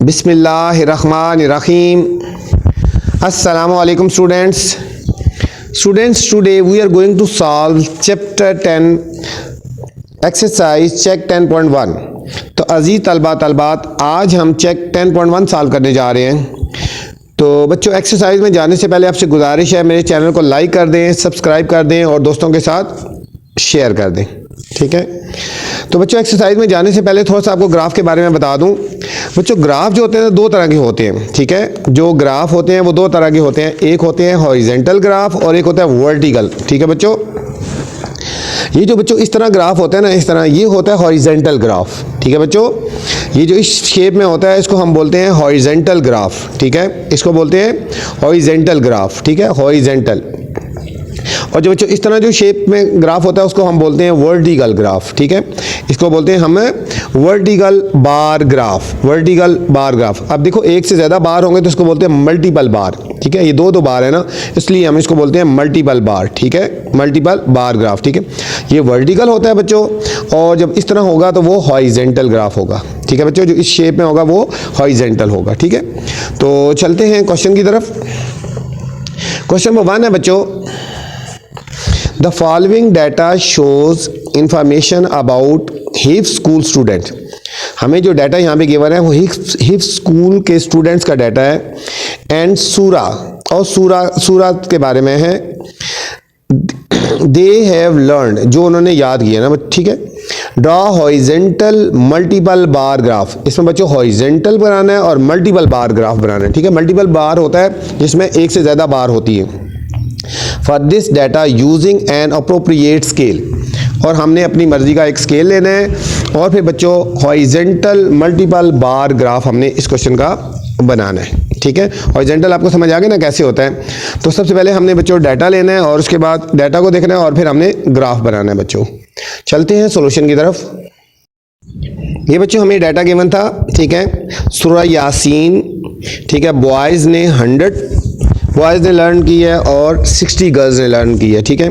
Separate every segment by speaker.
Speaker 1: बिस्मिल्लाहिर्रहमानिर्रहीम। अस्सलामु अलैकुम students, today we are going to solve chapter 10 exercise check 10.1। तो अजीज़ तलबात आज हम चेक 10.1 सॉल्व करने जा रहे हैं। तो बच्चों, एक्सरसाइज में जाने से पहले आपसे गुजारिश है, मेरे चैनल को लाइक कर दें, सब्सक्राइब कर दें और दोस्तों के साथ शेयर कर दें, ठीक है। तो बच्चों, एक्सरसाइज में जाने से पहले थोड़ा सा आपको ग्राफ के बारे में बता दूं। बच्चों, ग्राफ जो होते हैं दो तरह के होते हैं, ठीक है। जो ग्राफ होते हैं वो दो तरह के होते हैं, एक होते हैं हॉरिजेंटल ग्राफ और एक होता है वर्टिकल, ठीक है बच्चों। ये जो बच्चों इस तरह ग्राफ होता है ना, इस तरह, ये होता है हॉरिजेंटल ग्राफ, ठीक है बच्चों। ये जो इस शेप में होता है इसको हम बोलते हैं हॉरिजेंटल ग्राफ, ठीक है। इसको बोलते हैं हॉरिजेंटल ग्राफ, ठीक है, हॉरिजेंटल। और जो बच्चों इस तरह जो शेप में ग्राफ होता है उसको हम बोलते हैं वर्टिकल ग्राफ, ठीक है। इसको बोलते हैं हम vertical bar graph, vertical bar graph. अब देखो, एक से ज़्यादा बार होंगे तो इसको बोलते हैं मल्टीपल बार, ठीक है। ये दो बार है ना, इसलिए हम इसको बोलते हैं मल्टीपल बार, ठीक है, मल्टीपल बार ग्राफ, ठीक है। ये वर्टिकल होता है बच्चों, और जब इस तरह होगा तो वो हॉरिजेंटल ग्राफ होगा, ठीक है बच्चों। जो इस शेप में होगा वो हॉरिजेंटल होगा, ठीक है। तो चलते हैं क्वेश्चन की तरफ। क्वेश्चन नंबर 1 है बच्चों, The following data shows information about हिफ्स स्कूल स्टूडेंट। हमें जो डाटा यहाँ पे गिवन है वो हिफ्स स्कूल के स्टूडेंट्स का डाटा है। एंड सूरा, और सूरा के बारे में है। दे हैव लर्न, जो उन्होंने याद किया ना, ठीक है। Draw horizontal multiple bar graph. इसमें बच्चों हॉरिजेंटल बनाना है और मल्टीपल बार ग्राफ बनाना है, ठीक है। मल्टीपल बार होता है जिसमें एक से ज़्यादा बार होती है। For this data using an appropriate scale, और हमने अपनी मर्जी का एक स्केल लेना है और फिर बच्चों हॉरिजेंटल मल्टीपल बार ग्राफ हमने इस क्वेश्चन का बनाना है, ठीक है। हॉरिजेंटल आपको समझ आ गया ना कैसे होता है। तो सबसे पहले हमने बच्चों डाटा लेना है और उसके बाद डाटा को देखना है और फिर हमने ग्राफ बनाना है बच्चों। चलते हैं सॉल्यूशन की तरफ। ये बच्चों हमें डाटा गिवन था, ठीक है। सूरा यासीन, ठीक है, बॉयज़ ने 100 बॉयज़ ने लर्न की है और 60 गर्ल्स ने लर्न की है, ठीक है।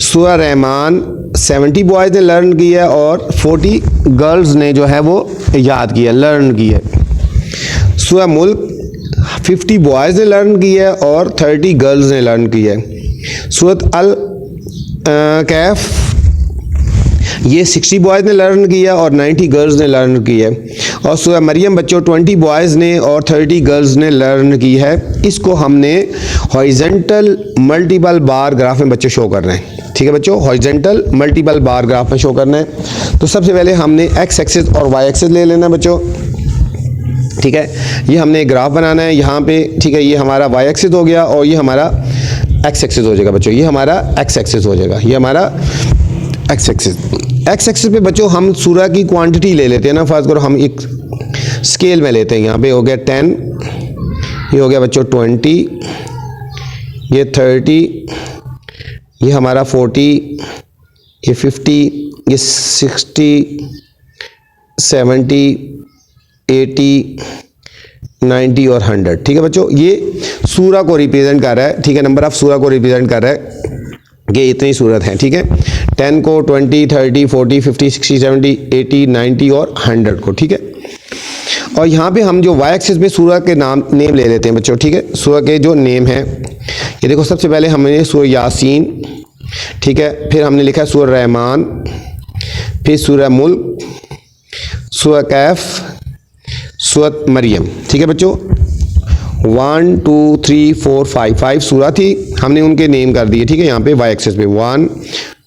Speaker 1: सूरा रहमान 70 बॉयज़ ने लर्न की है और 40 गर्ल्स ने जो है वो याद किया, लर्न की है। सूरा मुल्क 50 बॉयज़ ने लर्न की है और 30 गर्ल्स ने लर्न की है। सूरत अल कैफ ये 60 बॉयज़ ने लर्न किया और 90 गर्ल्स ने लर्न की है। और सूरह मरियम बच्चों 20 बॉयज़ ने और 30 गर्ल्स ने लर्न की है। इसको हमने हॉरिजेंटल मल्टीपल बार ग्राफ में बच्चे शो करना है, ठीक है बच्चों। हॉरिजेंटल मल्टीपल बार ग्राफ में शो करना है। तो सबसे पहले हमने एक्स एक्सिस और वाई एक्सिस ले लेना है बच्चों, ठीक है। ये हमने ग्राफ बनाना है यहाँ पे, ठीक है। ये हमारा वाई एक्सिस हो गया और ये हमारा एक्स एक्सिस हो जाएगा बच्चों। ये हमारा एक्स एक्सिस हो जाएगा, ये हमारा एक्स एक्सिस। एक्स एक्सिस पे बच्चों हम सूरा की क्वांटिटी ले लेते हैं ना। फर्स्ट करो हम एक स्केल में लेते हैं। यहाँ पे हो गया 10, ये हो गया बच्चों 20, ये 30, ये हमारा 40, ये 50, ये 60, 70, 80, 90 और 100, ठीक है बच्चों। ये सूरा को रिप्रेजेंट कर रहा है, ठीक है। नंबर ऑफ सूरा को रिप्रेजेंट कर रहा है। ये इतनी सूरत है, ठीक है। 10 को 20, 30, 40, 50, 60, 70, 80, 90 और 100 को, ठीक है। और यहाँ पे हम जो वाई एक्सिस पे सूरा के नेम ले लेते हैं बच्चों, ठीक है। सूरा के जो नेम है, ये देखो, सबसे पहले हमने सूरा यासीन, ठीक है। फिर हमने लिखा सूरा रहमान, फिर सूरा मुल्क, सूरा कैफ, सूरत मरियम, ठीक है बच्चों। 1 2 3 4 5 सूरा थी, हमने उनके नेम कर दिए, ठीक है। यहाँ पे वाई एक्सिस पे 1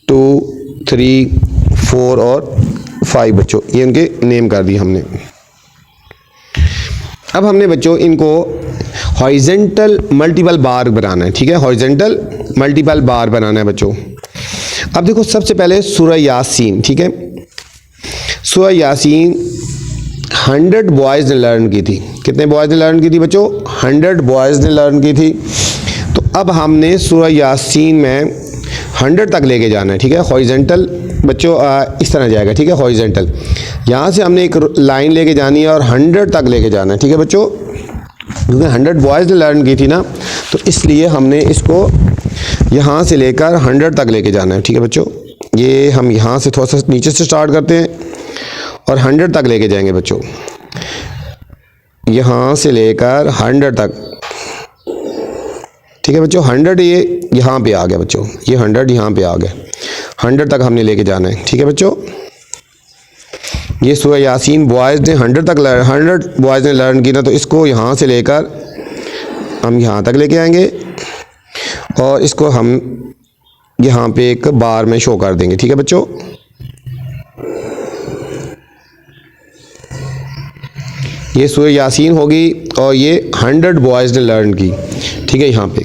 Speaker 1: 2 3 4 और 5 बच्चों, ये उनके नेम कर दिए हमने। अब हमने बच्चों इनको हॉरिजेंटल मल्टीपल बार बनाना है, ठीक है। हॉरिजेंटल मल्टीपल बार बनाना है बच्चों। अब देखो, सबसे पहले सूरा यासीन, ठीक है। सूरा यासीन 100 बॉयज़ ने लर्न की थी। कितने बॉयज़ ने लर्न की थी बच्चों? 100 बॉयज़ ने लर्न की थी। तो अब हमने सूरा यासीन में 100 तक लेके जाना है, ठीक है। हॉरिजेंटल बच्चों इस तरह जाएगा, ठीक है। हॉरिजेंटल यहाँ से हमने एक लाइन लेके जानी है और 100 तक लेके जाना है, ठीक है बच्चों। क्योंकि 100 बॉयज़ ने लर्न की थी ना, तो इसलिए हमने इसको यहाँ से लेकर 100 तक लेके जाना है, ठीक है बच्चों। ये हम यहाँ से थोड़ा सा नीचे से स्टार्ट करते हैं और 100 तक लेके जाएंगे बच्चों। यहाँ से लेकर 100 तक, ठीक है बच्चों। 100 ये यहाँ पे आ गया बच्चों, ये 100 यहाँ पे आ गया, 100 तक हमने लेके जाना है, ठीक है बच्चों। ये सूरह यासीन बॉयज़ ने 100 तक 100 बॉयज़ ने लर्न की ना, तो इसको यहाँ से लेकर हम यहाँ तक लेके आएंगे और इसको हम यहाँ पे एक बार में शो कर देंगे, ठीक है बच्चों। ये सूरह यासीन होगी और ये 100 बॉयज़ ने लर्न की, ठीक है यहाँ पे।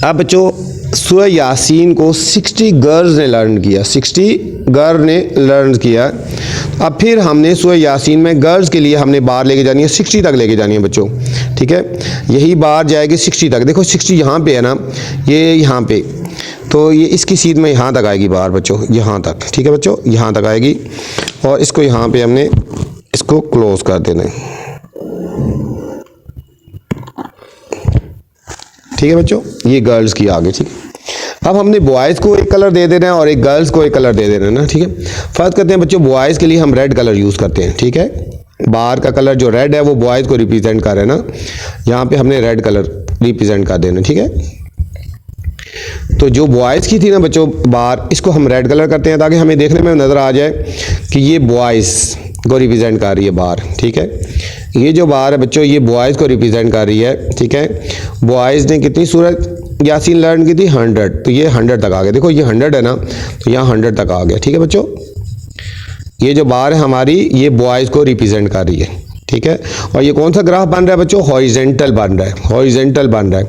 Speaker 1: अब बच्चों सूरह यासीन को 60 गर्ल्स ने लर्न किया, 60 गर्ल ने लर्न किया। अब फिर हमने सूरह यासीन में गर्ल्स के लिए हमने बार लेके जानी है, 60 तक लेके जानी है बच्चों, ठीक है। यही बार जाएगी 60 तक, देखो 60 यहाँ पे है ना, ये यहाँ पे, तो ये इसकी सीध में यहाँ तक आएगी बार बच्चों, यहाँ तक, ठीक है बच्चों, यहाँ तक आएगी। और इसको यहाँ पे हमने इसको क्लोज कर देना है, ठीक है बच्चों। ये गर्ल्स की आगे, ठीक है। अब हमने बॉयज़ को एक कलर दे देना है और एक गर्ल्स को एक कलर दे देना है ना, ठीक है। फर्ज करते हैं बच्चों बॉयज़ के लिए हम रेड कलर यूज़ करते हैं, ठीक है। बार का कलर जो रेड है वो बॉयज़ को रिप्रेजेंट कर रहे हैं ना, यहाँ पे हमने रेड कलर रिप्रेजेंट कर देना, ठीक है। तो जो बॉयज़ की थी ना बच्चों बार, इसको हम रेड कलर करते हैं ताकि हमें देखने में नज़र आ जाए कि ये बॉयज़ को रिप्रेजेंट कर रही है बार, ठीक है। ये जो बार है बच्चों ये बॉयज़ को रिप्रेजेंट कर रही है, ठीक है। बॉयज़ ने कितनी सूरह यासीन लर्न की थी 100, तो ये 100 तक आ गया, देखो ये 100 है ना, तो यहाँ 100 तक आ गया, ठीक है बच्चों। ये जो बार है हमारी ये बॉयज़ को रिप्रेजेंट कर रही है, ठीक है। और ये कौन सा ग्राफ बन रहा है बच्चों, हॉरिजेंटल बन रहा है, हॉरिजेंटल बन रहा है।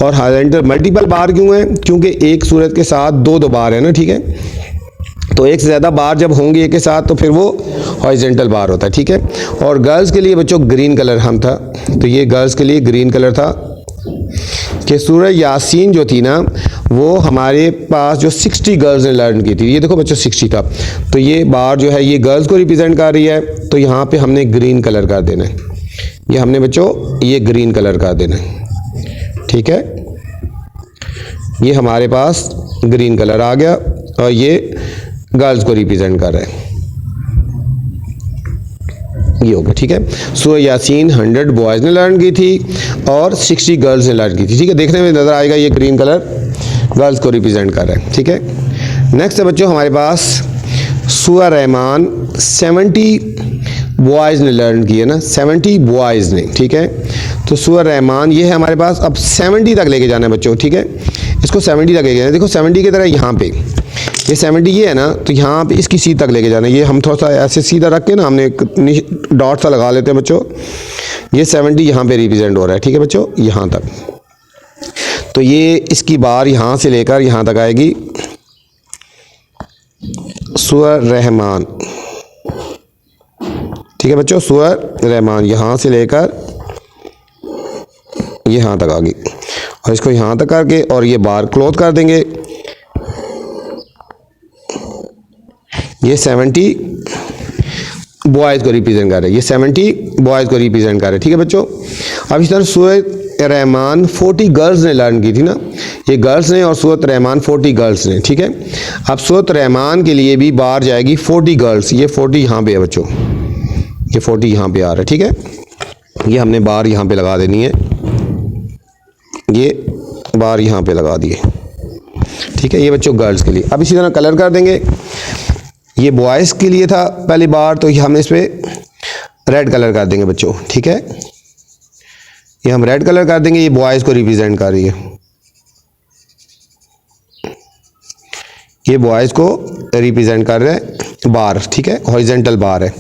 Speaker 1: और हॉरिजेंटल मल्टीपल बार क्यों है, क्योंकि एक सूरत के साथ दो बार है ना, ठीक है। तो एक से ज़्यादा बार जब होंगे एक के साथ तो फिर वो हॉरिजेंटल बार होता है, ठीक है। और गर्ल्स के लिए बच्चों ग्रीन कलर हम था, तो ये गर्ल्स के लिए ग्रीन कलर था कि सूरह यासीन जो थी ना वो हमारे पास जो 60 गर्ल्स ने लर्न की थी, ये देखो बच्चों 60 था, तो ये बार जो है ये गर्ल्स को रिप्रेजेंट कर रही है, तो यहाँ पे हमने ग्रीन कलर कर देना है, ये हमने बच्चों ये ग्रीन कलर कर देना है, ठीक है। ये हमारे पास ग्रीन कलर आ गया और ये गर्ल्स को रिप्रेजेंट कर रहा है, ये हो गया, ठीक है। सूरह यासीन 100 बॉयज़ ने लर्न की थी और 60 गर्ल्स ने लर्न की थी, ठीक है। देखने में नज़र आएगा ये ग्रीन कलर गर्ल्स को रिप्रेजेंट कर रहा है, ठीक है। नेक्स्ट है बच्चों हमारे पास सूरह रहमान 70 बॉयज़ ने लर्न की है ना, 70 बॉयज़ ने, ठीक है। तो सूरह रहमान ये है हमारे पास, अब 70 तक लेके जाना है बच्चों, ठीक है। इसको 70 तक लेके जाना है, देखो 70 की तरह यहाँ पे ये 70 ये है ना, तो यहाँ पे इसकी सीध तक लेके जाना है। ये हम थोड़ा सा ऐसे सीधा रख के ना हमने डॉट सा लगा लेते हैं बच्चों, ये 70 यहाँ पे रिप्रेजेंट हो रहा है, ठीक है बच्चों, यहाँ तक। तो ये इसकी बार यहाँ से लेकर यहाँ तक आएगी सूरह रहमान, ठीक है बच्चों। सूरह रहमान यहाँ से लेकर यहाँ तक आ गई और इसको यहाँ तक करके और ये बार क्लोज कर देंगे। ये 70 बॉयज़ को रिप्रेजेंट कर रहे हैं, ये 70 बॉयज़ को रिप्रेजेंट कर रहे हैं, ठीक है बच्चों। अब इस तरह सूरह रहमान 40 गर्ल्स ने लर्न की थी ना, ये गर्ल्स ने और सूरह रहमान 40 गर्ल्स ने, ठीक है। अब सूरह रहमान के लिए भी बार जाएगी 40 गर्ल्स, ये 40 यहाँ पे है बच्चों, ये 40 यहाँ पे आ रहा है, ठीक है। ये हमने बार यहाँ पे लगा देनी है, ये बार यहाँ पे लगा दिए, ठीक है। ये बच्चों गर्ल्स के लिए। अब इसी तरह कलर कर देंगे, ये बॉयज़ के लिए था पहली बार, तो ये हम इस पर रेड कलर कर देंगे बच्चों, ठीक है। ये हम रेड कलर कर देंगे, ये बॉयज़ को रिप्रेजेंट कर रही है, ये बॉयज़ को रिप्रेजेंट कर रहे हैं बार, ठीक है, हॉरिजेंटल बार है।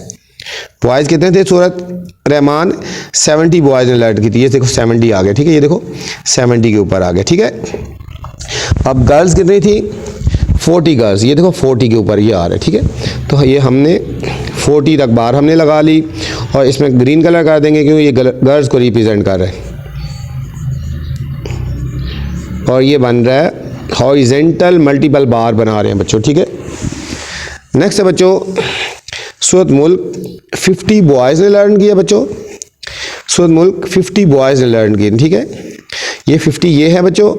Speaker 1: बॉयज़ कितने थे सूरह रहमान 70 बॉयज़ ने लर्न की थी, ये देखो 70 आ गया, ठीक है। ये देखो 70 के ऊपर आ गया, ठीक है। अब गर्ल्स कितनी थी 40 गर्ल्स, ये देखो 40 के ऊपर ये आ रहा है, ठीक है। तो ये हमने 40 तक बार हमने लगा ली और इसमें ग्रीन कलर कर देंगे क्योंकि ये गर्ल्स को रिप्रेजेंट कर रहा है और ये बन रहा है हॉरिजेंटल मल्टीपल बार बना रहे हैं बच्चों, ठीक है। नेक्स्ट है बच्चों सूरत मुल्क 50 बॉयज़ ने लर्न किया बच्चों, सूरत मुल्क 50 बॉयज़ ने लर्न किए, ठीक है। ये 50 ये है बच्चों,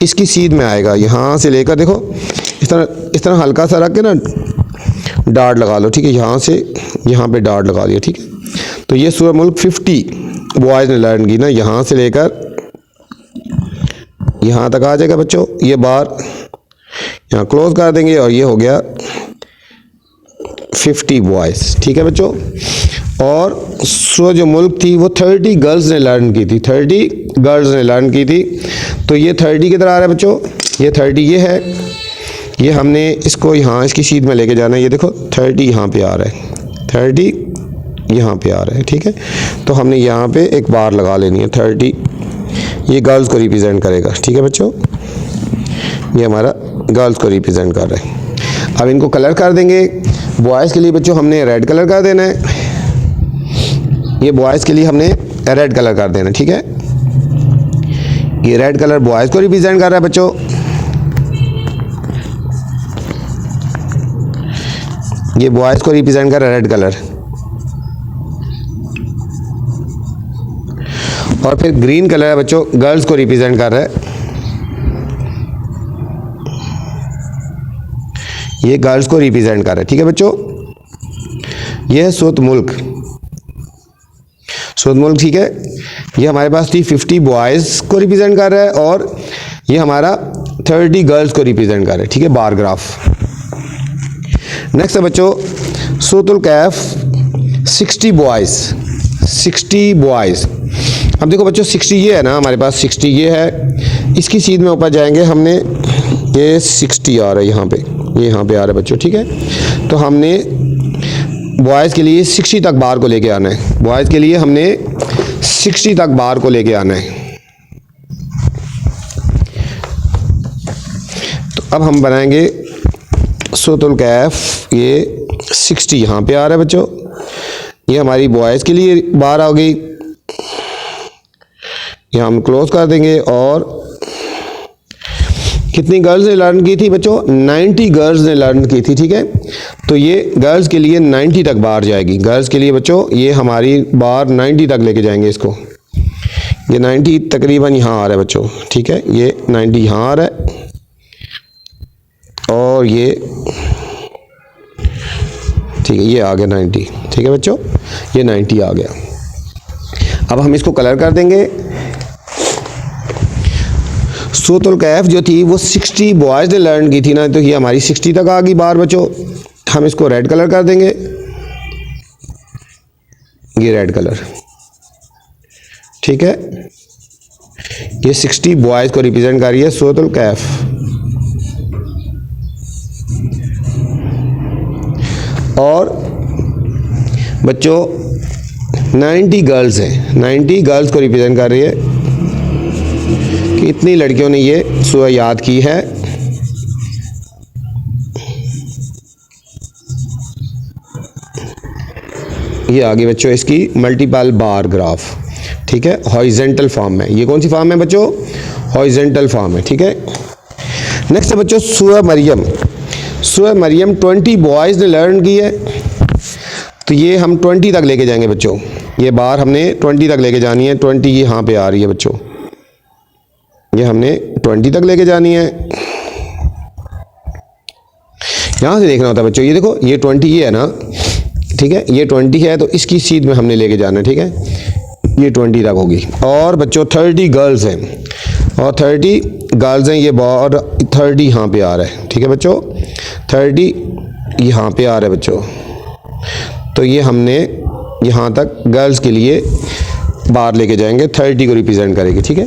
Speaker 1: इसकी सीध में आएगा यहाँ से लेकर, देखो इस तरह हल्का सा रख के ना डॉट लगा लो, ठीक है, यहाँ से यहाँ पे डॉट लगा दिया, ठीक है। तो ये सूरह मुल्क 50 बॉयज़ ने लर्न की ना, यहाँ से लेकर यहाँ तक आ जाएगा बच्चों। ये बार यहाँ क्लोज कर देंगे और ये हो गया 50 बॉयज़, ठीक है बच्चों। और सूरह जो मुल्क थी वो 30 गर्ल्स ने लर्न की थी, 30 गर्ल्स ने लर्न की थी। तो ये 30 किधर आ रहा है बच्चों, ये 30 ये है, ये हमने इसको यहाँ इसकी शीट में लेके जाना है। ये देखो 30 यहाँ पे आ रहा है, 30 यहाँ पे आ रहा है, ठीक है। तो हमने यहाँ पे एक बार लगा लेनी है 30, ये गर्ल्स को रिप्रेजेंट करेगा, ठीक है बच्चों। ये हमारा गर्ल्स को रिप्रेजेंट कर रहा है। अब इनको कलर कर देंगे। बॉयज़ के लिए बच्चों हमने रेड कलर कर देना है, ये बॉयज़ के लिए हमने रेड कलर कर देना, ठीक है। ये रेड कलर बॉयज़ को रिप्रेजेंट कर रहा है बच्चों। ये बॉयज़ को रिप्रेजेंट कर रहा है रेड कलर। और फिर ग्रीन कलर है बच्चों, गर्ल्स को रिप्रेजेंट कर रहा है। ये गर्ल्स को रिप्रेजेंट कर रहा है, ठीक है बच्चों। ये है सूरत मुल्क, सूरत मुल्क, ठीक है। ये हमारे पास थी 50 बॉयज़ को रिप्रेजेंट कर रहा है और ये हमारा 30 गर्ल्स को रिप्रेजेंट कर रहा है, ठीक है, बार ग्राफ। नेक्स्ट है बच्चों सूरतुल कहफ 60 बॉयज़, 60 बॉयज़। अब देखो बच्चों 60 ये है ना हमारे पास, 60 ये है, इसकी सीध में ऊपर जाएंगे हमने, ये 60 आ रहा है यहाँ पे, ये यहाँ पे आ रहा है बच्चों, ठीक है। तो हमने बॉयज़ के लिए 60 तक बार को लेके आना है, बॉयज़ के लिए हमने 60 तक बार को लेके आना है। तो अब हम बनाएंगे सूरतुल कहफ, ये 60 यहाँ पे आ रहा है बच्चों। ये हमारी बॉयज़ के लिए बार आ गई, यहाँ हम क्लोज कर देंगे। और कितनी गर्ल्स ने लर्न की थी बच्चों, 90 गर्ल्स ने लर्न की थी, ठीक है। तो ये गर्ल्स के लिए 90 तक बार जाएगी, गर्ल्स के लिए बच्चों ये हमारी बार 90 तक लेके जाएंगे इसको। ये 90 तकरीबन यहाँ आ रहा है बच्चों, ठीक है, ये 90 यहाँ आ रहा है और ये ठीक है, ये आ गया 90, ठीक है बच्चों, ये 90 आ गया। अब हम इसको कलर कर देंगे। सूरतुल कहफ जो थी वो 60 बॉयज़ ने लर्न की थी ना, तो ये हमारी 60 तक आ गई बार बच्चों। हम इसको रेड कलर कर देंगे, ये रेड कलर, ठीक है। ये 60 बॉयज़ को रिप्रेजेंट कर रही है सूरतुल कहफ। और बच्चों 90 गर्ल्स हैं, 90 गर्ल्स को रिप्रेजेंट कर रही है कि इतनी लड़कियों ने ये सूरह याद की है। ये आगे बच्चों इसकी मल्टीपल बार ग्राफ, ठीक है, हॉरिजॉन्टल फॉर्म में। ये कौन सी फॉर्म है बच्चों, हॉरिजॉन्टल फॉर्म है, ठीक है। नेक्स्ट है बच्चों सूरह मरियम, सूरह मरियम 20 बॉयज़ ने लर्न की है। तो ये हम 20 तक लेके जाएंगे बच्चों, ये बार हमने 20 तक लेके जानी है। 20 यहाँ पे आ रही है बच्चों, ये हमने 20 तक लेके जानी है। यहाँ से देखना होता है बच्चों, ये देखो ये 20 ये है ना, ठीक है, ये 20 है तो इसकी सीध में हमने लेके जाना है, ठीक है, ये 20 तक होगी। और बच्चों 30 गर्ल्स हैं और 30 गर्ल्स हैं, ये और 30 यहाँ पे आ रहा है, ठीक है बच्चों, 30 यहाँ पे आ रहा है बच्चों। तो ये हमने यहाँ तक गर्ल्स के लिए बार लेके जाएंगे, 30 को रिप्रेजेंट करेगी, ठीक है।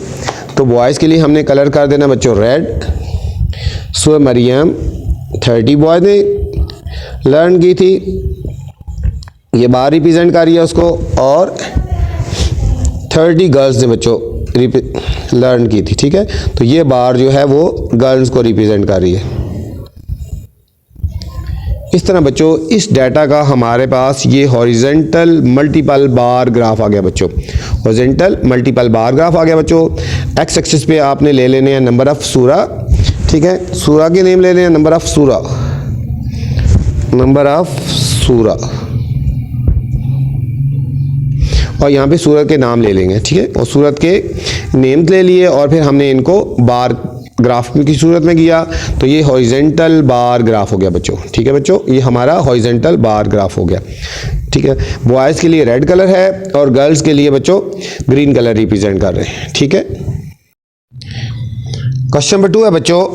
Speaker 1: तो बॉयज़ के लिए हमने कलर कर देना बच्चों रेड। सूरह मरियम 30 बॉयज़ ने लर्न की थी, ये बार रिप्रेजेंट कर रही है उसको। और 30 गर्ल्स ने बच्चों लर्न की थी, ठीक है। तो ये बार जो है वो गर्ल्स को रिप्रेजेंट कर रही है। इस तरह बच्चों इस डाटा का हमारे पास ये हॉरिजॉन्टल मल्टीपल बार ग्राफ आ गया बच्चों, हॉरिजॉन्टल मल्टीपल बार ग्राफ आ गया बच्चों। एक्स एक्सिस पे आपने ले लेने हैं नंबर ऑफ सूरा, ठीक है, सूरा के नेम ले लेने हैं नंबर ऑफ सूरा, नंबर ऑफ सूरा, और यहाँ पे सूरत के नाम ले लेंगे, ठीक है। और सूरत के नेम्स ले लिए और फिर हमने इनको बार ग्राफ की सूरत में किया तो ये हॉरिजेंटल बार ग्राफ हो गया बच्चों। ठीक है बच्चों, ये हमारा हॉरिजेंटल बार ग्राफ हो गया। ठीक है, बॉयज़ के लिए रेड कलर है और गर्ल्स के लिए बच्चों ग्रीन कलर रिप्रेजेंट कर रहे हैं। ठीक है, क्वेश्चन नंबर 2 है बच्चों,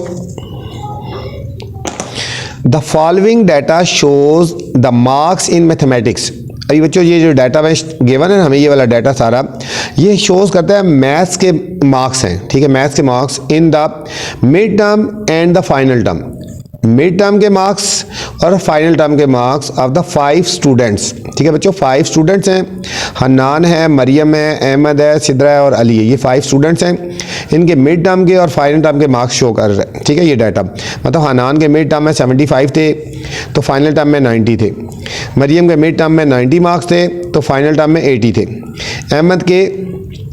Speaker 1: the following data shows the marks in mathematics. अभी बच्चों ये जो डाटा गिवन है हमें, ये वाला डाटा सारा ये शोज करता है मैथ्स के मार्क्स हैं। ठीक है, मैथ्स के marks in the mid term and the final term, mid term के मार्क्स और फाइनल टर्म के मार्क्स ऑफ द 5 स्टूडेंट्स। ठीक है बच्चों, 5 स्टूडेंट्स हैं, हन्नान है, मरियम है, अहमद है, सिद्रा है और अली है। ये 5 स्टूडेंट्स हैं, इनके मिड टर्म के और फाइनल टर्म के मार्क्स शो कर रहे हैं। ठीक है, ये डाटा मतलब हन्नान के मिड टर्म में 75 थे तो फाइनल टर्म में 90 थे, मरियम के मिड टर्म में 90 मार्क्स थे तो फाइनल टर्म में 80 थे, अहमद के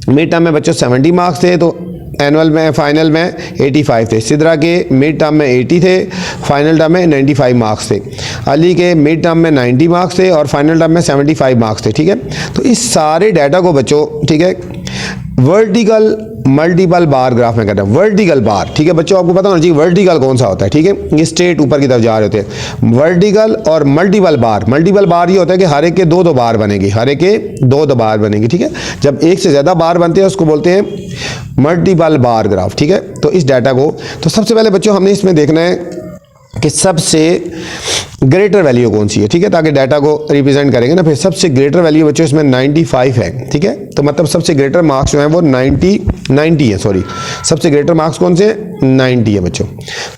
Speaker 1: मिड टर्म में बच्चों 70 मार्क्स थे तो एनुअल में फाइनल में 85 थे, सिद्रा के मिड टर्म में 80 थे, फाइनल टर्म में 95 मार्क्स थे, अली के मिड टर्म में 90 मार्क्स थे और फाइनल टर्म में 75 मार्क्स थे। ठीक है, तो इस सारे डाटा को बच्चों, ठीक है, वर्टिकल मल्टीपल बार ग्राफ में करना है। वर्टिकल बार, ठीक है बच्चों, आपको पता होना चाहिए वर्टिकल कौन सा होता है। ठीक है, ये स्ट्रेट ऊपर की तरफ जा रहे होते हैं। वर्टिकल और मल्टीपल बार, मल्टीपल बार ये होता है कि हर एक के 2-2 बार बनेगी, हर एक के 2-2 बार बनेगी। ठीक है, जब एक से ज़्यादा बार बनते हैं उसको बोलते हैं मल्टीपल बार ग्राफ। ठीक है, तो इस डाटा को, तो सबसे पहले बच्चों हमने इसमें देखना है कि सबसे ग्रेटर वैल्यू कौन सी है। ठीक है, ताकि डाटा को रिप्रेजेंट करेंगे ना, फिर सबसे ग्रेटर वैल्यू बच्चों इसमें 95 है। ठीक है, तो मतलब सबसे ग्रेटर मार्क्स जो है वो 90 है, सॉरी, सबसे ग्रेटर मार्क्स कौन से 90 है बच्चों।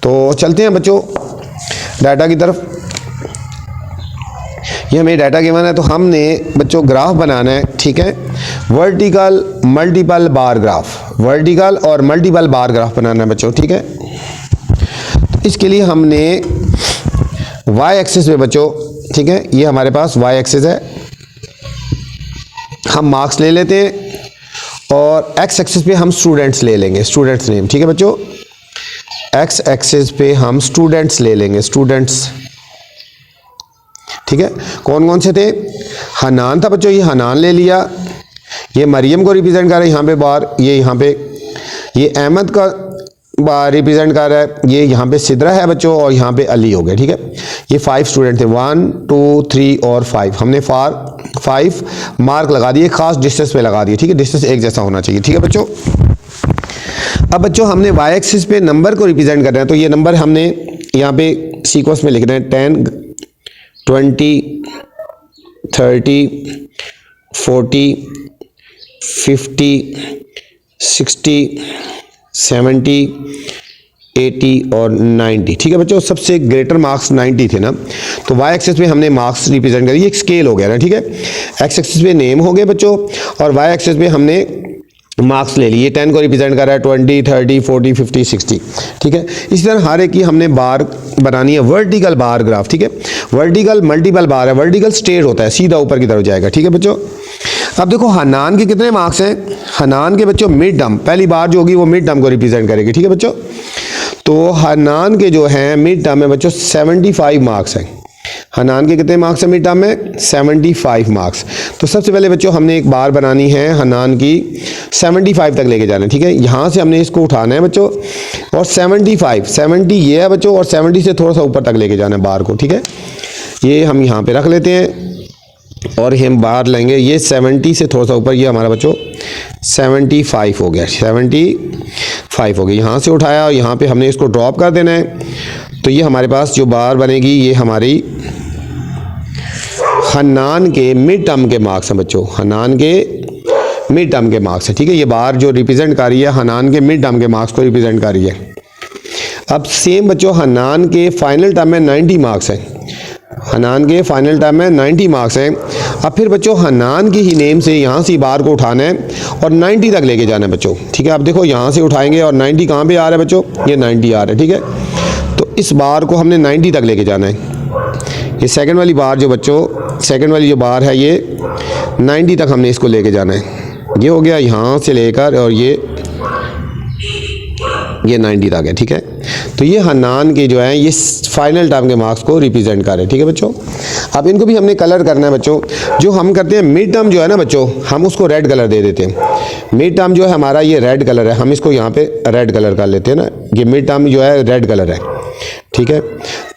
Speaker 1: तो चलते हैं बच्चों डाटा की तरफ। ये हमें डाटा गिवन है तो हमने बच्चों ग्राफ बनाना है। ठीक है, vertical multiple bar graph, vertical और मल्टीपल बार ग्राफ बनाना है बच्चों। ठीक है, इसके लिए हमने वाई एक्सिस पे बच्चों, ठीक है, ये हमारे पास वाई एक्सिस है, हम मार्क्स ले लेते हैं और एक्स एक्सिस पे हम स्टूडेंट्स ले लेंगे, स्टूडेंट्स नेम। ठीक है बच्चों, एक्स एक्सिस पे हम स्टूडेंट्स ले लेंगे, स्टूडेंट्स। ठीक है, कौन कौन से थे, हनान था बच्चों, ये हनान ले लिया, ये मरियम को रिप्रेजेंट कर रहा है यहाँ पे बार, ये यहाँ पे ये अहमद का बार रिप्रेजेंट कर रहा है, ये यहाँ पे सिद्रा है बच्चों और यहाँ पे अली हो गया। ठीक है, ये 5 स्टूडेंट थे, 1 2 3 और 5, हमने 5 मार्क लगा दिए, खास डिस्टेंस पे लगा दिए। ठीक है, डिस्टेंस एक जैसा होना चाहिए। ठीक है बच्चों, अब बच्चों हमने वाई एक्सिस पे नंबर को रिप्रेजेंट करना है, तो ये नंबर हमने यहाँ पे सीक्वेंस में लिखना है, 10 20 30 40 50 60 70 80 और 90। ठीक है बच्चों, सबसे ग्रेटर मार्क्स 90 थे ना, तो वाई एक्सिस पे हमने मार्क्स रिप्रेजेंट करी, एक स्केल हो गया ना। ठीक है, एक्स एक्सिस पे नेम हो गए बच्चों और वाई एक्सिस पे हमने मार्क्स ले लिए। 10 को रिप्रेजेंट कर रहा है, 20 30 40 50 60। ठीक है, इसी तरह हर एक की हमने बार बनानी है, वर्टिकल बार ग्राफ। ठीक है, वर्टिकल मल्टीपल बार है, वर्टिकल स्ट्रेट होता है, सीधा ऊपर की तरफ जाएगा। ठीक है बच्चों, अब देखो हनान के कितने मार्क्स हैं, हनान के बच्चों मिड टर्म, पहली बार जो होगी वो मिड टर्म को रिप्रेजेंट करेगी। ठीक है बच्चों, तो हनान के जो हैं मिड टर्म में बच्चों 75 मार्क्स हैं, हनान के कितने मार्क्स हैं मिड टर्म में 75 मार्क्स। तो सबसे पहले बच्चों हमने एक बार बनानी है हनान की, 75 तक लेके जाना है। ठीक है, यहाँ से हमने इसको उठाना है बच्चों और 70 ये है बच्चों और 70 से थोड़ा सा ऊपर तक लेके जाना है बार को। ठीक है, ये हम यहाँ पे रख लेते हैं और हम बार लेंगे, ये 70 से थोड़ा सा ऊपर, ये हमारा बच्चों 75 हो गया, 75 हो गया। यहाँ से उठाया और यहाँ पे हमने इसको ड्रॉप कर देना है, तो ये हमारे पास जो बार बनेगी ये हमारी हन्नान के मिड टर्म के मार्क्स हैं बच्चों, हन्नान के मिड टर्म के मार्क्स है। ठीक है, ये बार जो रिप्रेजेंट कर रही है हन्नान के मिड टर्म के मार्क्स को रिप्रेजेंट कर रही है। अब सेम बच्चों हन्नान के फाइनल टर्म में 90 मार्क्स हैं, हन्नान के फाइनल टर्म में 90 मार्क्स हैं। अब फिर बच्चों हन्नान की ही नेम से यहाँ से बार को उठाना है और 90 तक लेके जाना है बच्चों। ठीक है, अब देखो यहाँ से उठाएंगे और 90 कहाँ पे आ रहा है बच्चों, ये 90 आ रहा है। ठीक है, तो इस बार को हमने 90 तक लेके जाना है। ये सेकंड वाली बार जो बच्चों, सेकंड वाली जो बार है ये 90 तक हमने इसको लेके जाना है। ये हो गया यहाँ से लेकर और ये ये 90 तक है, ठीक है। तो ये हन्नान के जो है ये फाइनल टर्म के मार्क्स को रिप्रेजेंट कर रहे हैं, ठीक है बच्चों। अब इनको भी हमने कलर करना है बच्चों। जो हम करते हैं मिड टर्म जो है ना बच्चों, हम उसको रेड कलर दे देते हैं। मिड टर्म जो है हमारा ये रेड कलर है, हम इसको यहाँ पे रेड कलर कर लेते हैं ना। ये मिड टर्म जो है रेड कलर है, ठीक है।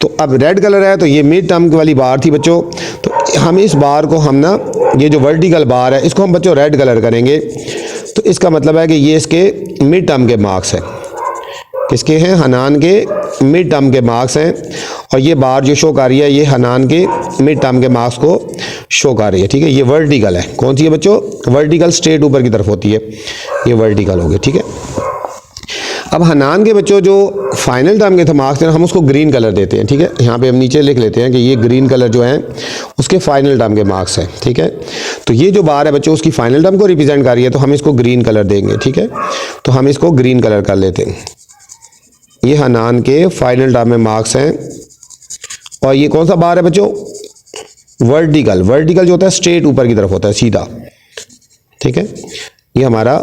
Speaker 1: तो अब रेड कलर है तो ये मिड टर्म वाली बार थी बच्चों। तो हम इस बार को हम ना, ये जो वर्टिकल बार है इसको हम बच्चों रेड कलर करेंगे। तो इसका मतलब है कि ये इसके मिड टर्म के मार्क्स हैं। किसके हैं? हन्नान के मिड टर्म के मार्क्स हैं। और ये बार जो शो कर रही है ये हन्नान के मिड टर्म के मार्क्स को शो कर रही है, ठीक है। ये वर्टिकल है, कौन सी है बच्चों? वर्टिकल, स्ट्रेट ऊपर की तरफ होती है, ये वर्टिकल हो गई, ठीक है। अब हन्नान के बच्चों जो फाइनल टर्म के थे मार्क्स हैं हम उसको ग्रीन कलर देते हैं, ठीक है। यहाँ पे हम नीचे लिख लेते हैं कि ये ग्रीन कलर जो है उसके फाइनल टर्म के मार्क्स हैं, ठीक है। तो ये जो बार है बच्चों उसकी फाइनल टर्म को रिप्रेजेंट कर रही है, तो हम इसको ग्रीन कलर देंगे, ठीक है। तो हम इसको ग्रीन कलर कर लेते हैं। ये हन्नान के फाइनल टर्म में मार्क्स हैं। और ये कौन सा बार है बच्चों? वर्टिकल। वर्टिकल जो होता है स्ट्रेट ऊपर की तरफ होता है, सीधा, ठीक है। ये हमारा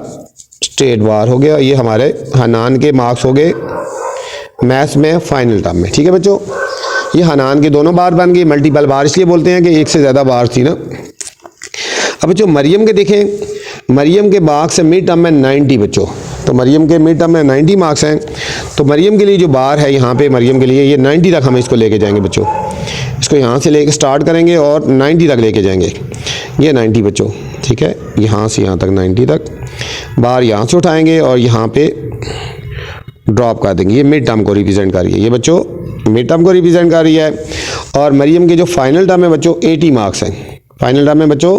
Speaker 1: स्ट्रेट बार हो गया। ये हमारे हन्नान के मार्क्स हो गए मैथ्स में फाइनल टर्म में, ठीक है बच्चों। ये हन्नान के दोनों बार बन गए। मल्टीपल बार इसलिए बोलते हैं कि एक से ज़्यादा बार थी ना। अब बच्चों मरियम के देखें, मरियम के मार्क्स है मिड टर्म में 90 बच्चों। तो मरियम के मिड टर्म में 90 मार्क्स हैं। तो मरियम के लिए जो बार है यहाँ पे मरियम के लिए ये 90 तक हम इसको लेके जाएंगे बच्चों। इसको यहाँ से लेके स्टार्ट करेंगे और 90 तक लेके जाएंगे। ये 90 बच्चों, ठीक है। यहाँ से यहाँ तक 90 तक बार यहाँ से उठाएंगे और यहाँ पे ड्रॉप कर देंगे। ये मिड टर्म को रिप्रेजेंट कर रही है, ये बच्चों मिड टर्म को रिप्रेजेंट कर रही है। और मरियम के जो फाइनल टर्म है बच्चों 80 मार्क्स हैं। फाइनल टर्म में बच्चों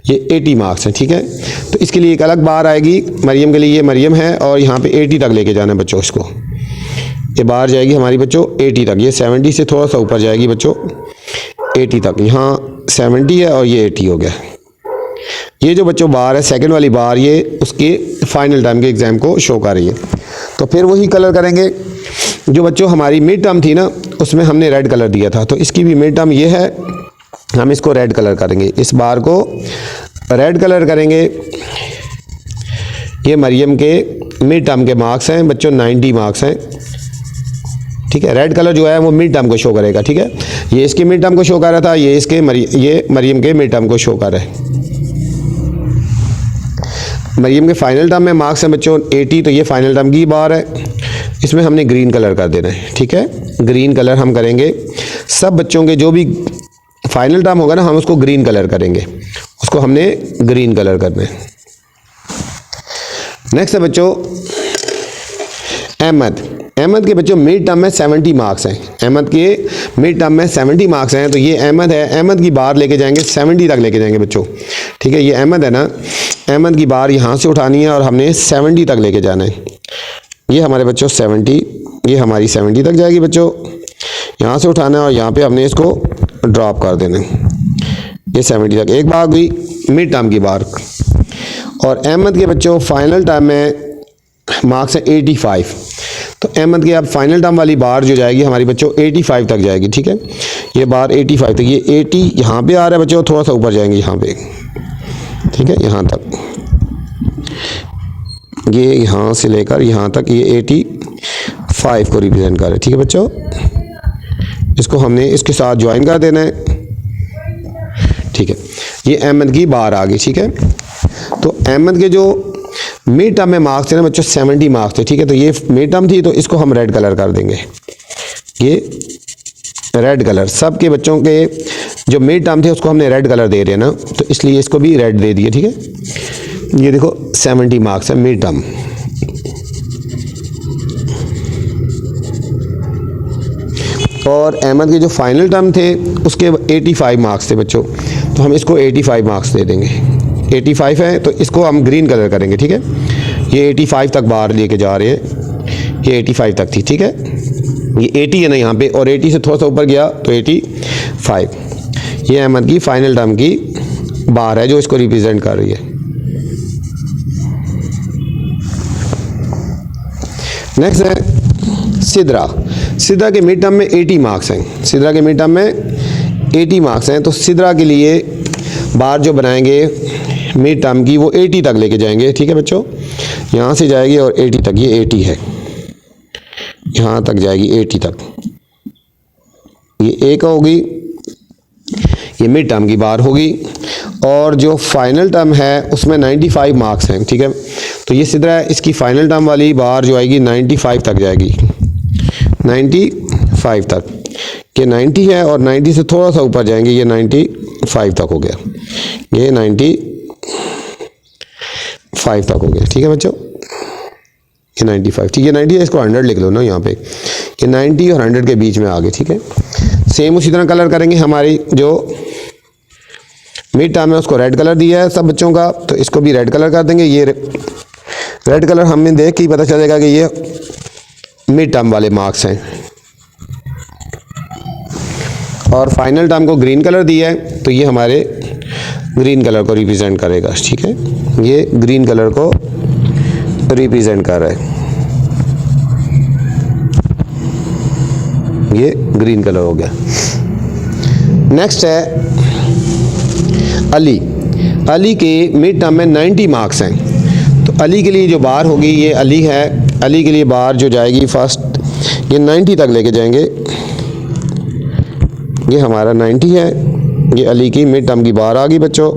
Speaker 1: ये 80 मार्क्स हैं, ठीक है। तो इसके लिए एक अलग बार आएगी मरियम के लिए। ये मरियम है और यहाँ पे 80 तक लेके जाना है बच्चों इसको। ये बार जाएगी हमारी बच्चों 80 तक। ये 70 से थोड़ा सा ऊपर जाएगी बच्चों 80 तक। यहाँ 70 है और ये 80 हो गया। ये जो बच्चों बार है सेकंड वाली बार ये उसके फाइनल टर्म के एग्ज़ाम को शो कर रही है। तो फिर वही कलर करेंगे जो बच्चों हमारी मिड टर्म थी ना उसमें हमने रेड कलर दिया था। तो इसकी भी मिड टर्म ये है, हम इसको रेड कलर करेंगे। इस बार को रेड कलर करेंगे। ये मरियम के मिड टर्म के मार्क्स हैं बच्चों, 90 मार्क्स हैं, ठीक है। रेड कलर जो है वो मिड टर्म को शो करेगा, ठीक है। ये इसके मिड टर्म को शो कर रहा था, ये इसके ये मरियम के मिड टर्म को शो कर रहा है। मरियम के फाइनल टर्म में मार्क्स हैं बच्चों 80। तो ये फाइनल टर्म की बार है, इसमें हमने ग्रीन कलर कर देना है, ठीक है। ग्रीन कलर हम करेंगे। सब बच्चों के जो भी फाइनल टर्म होगा ना हम उसको ग्रीन कलर करेंगे, उसको हमने ग्रीन कलर करना है। नेक्स्ट है बच्चों अहमद। अहमद के बच्चों मिड टर्म में 70 मार्क्स हैं। अहमद के मिड टर्म में 70 मार्क्स हैं। तो ये अहमद है, अहमद की बार लेके जाएंगे 70 तक लेके जाएंगे बच्चों, ठीक है। ये अहमद है ना, अहमद की बार यहाँ से उठानी है और हमने 70 तक लेके जाना है। ये हमारे बच्चों 70, ये हमारी 70 तक जाएगी बच्चों। यहाँ से उठाना है और यहाँ पे हमने इसको ड्रॉप कर देना है। ये 70 तक एक बार गई मिड टर्म की बार। और अहमद के बच्चों फाइनल टर्म में मार्क्स है 85। तो अहमद के अब फाइनल टर्म वाली बार जो जाएगी हमारी बच्चों 85 तक जाएगी, ठीक है। ये बार 85 तक, ये 80 यहाँ पे आ रहा है बच्चों, थोड़ा सा ऊपर जाएंगे यहाँ पे, ठीक है, यहाँ तक। ये यहाँ से लेकर यहाँ तक ये 85 को रिप्रेजेंट कर रहे हैं, ठीक है बच्चों। इसको हमने इसके साथ ज्वाइन कर देना है, ठीक है। ये अहमद की बार आ गई, ठीक है। तो अहमद के जो मिड टर्म में मार्क्स थे ना बच्चों 70 मार्क्स थे, ठीक है। तो ये मिड टर्म थी तो इसको हम रेड कलर कर देंगे। ये रेड कलर सब के बच्चों के जो मिड टर्म थे उसको हमने रेड कलर दे रहे हैं ना, तो इसलिए इसको भी रेड दे दिए, ठीक है। ये देखो 70 मार्क्स है मिड टर्म। और अहमद के जो फाइनल टर्म थे उसके 85 मार्क्स थे बच्चों, तो हम इसको 85 मार्क्स दे देंगे। 85 है तो इसको हम ग्रीन कलर करेंगे, ठीक है। ये 85 तक बाहर लेके जा रहे हैं, ये 85 तक थी, ठीक है। ये 80 है ना यहाँ पे, और 80 से थोड़ा सा ऊपर गया तो 85। ये अहमद की फाइनल टर्म की बार है जो इसको रिप्रेजेंट कर रही है। नेक्स्ट है सिद्रा। सिद्रा के मिड टर्म में 80 मार्क्स हैं। सिद्रा के मिड टर्म में 80 मार्क्स हैं। तो सिद्रा के लिए बार जो बनाएंगे मिड टर्म की वो 80 तक लेके जाएंगे, ठीक है बच्चों। यहाँ से जाएगी और 80 तक, ये 80 है, यहाँ तक जाएगी 80 तक, ये एक होगी, ये मिड टर्म की बार होगी, और जो फाइनल टर्म है उसमें 95 मार्क्स हैं, ठीक है। तो ये सीधा है, इसकी फाइनल टर्म वाली बार जो आएगी 95 तक जाएगी, 95 तक, ये 90 है और 90 से थोड़ा सा ऊपर जाएंगे, ये 95 तक हो गया, ये 95 तक हो गया, ठीक है बच्चों, ये 95, ठीक है 90 है, इसको 100 लिख लो ना यहाँ पे, ये 90 और 100 के बीच में आ गए, ठीक है। सेम उसी तरह कलर करेंगे, हमारी जो मिड टर्म है उसको रेड कलर दिया है सब बच्चों का, तो इसको भी रेड कलर कर देंगे। ये रेड कलर हमें देख के ही पता चलेगा कि ये मिड टर्म वाले मार्क्स हैं, और फाइनल टर्म को ग्रीन कलर दिया है, तो ये हमारे ग्रीन कलर को रिप्रेजेंट करेगा, ठीक है, ये ग्रीन कलर को रिप्रेजेंट कर रहा है, ये ग्रीन कलर हो गया। नेक्स्ट है अली के मिड टर्म में 90 मार्क्स हैं, तो अली के लिए जो बार होगी, ये अली है, अली के लिए बार जो जाएगी फर्स्ट, ये 90 तक लेके जाएंगे, ये हमारा 90 है, ये अली की मिड टर्म की बार आ गई बच्चों,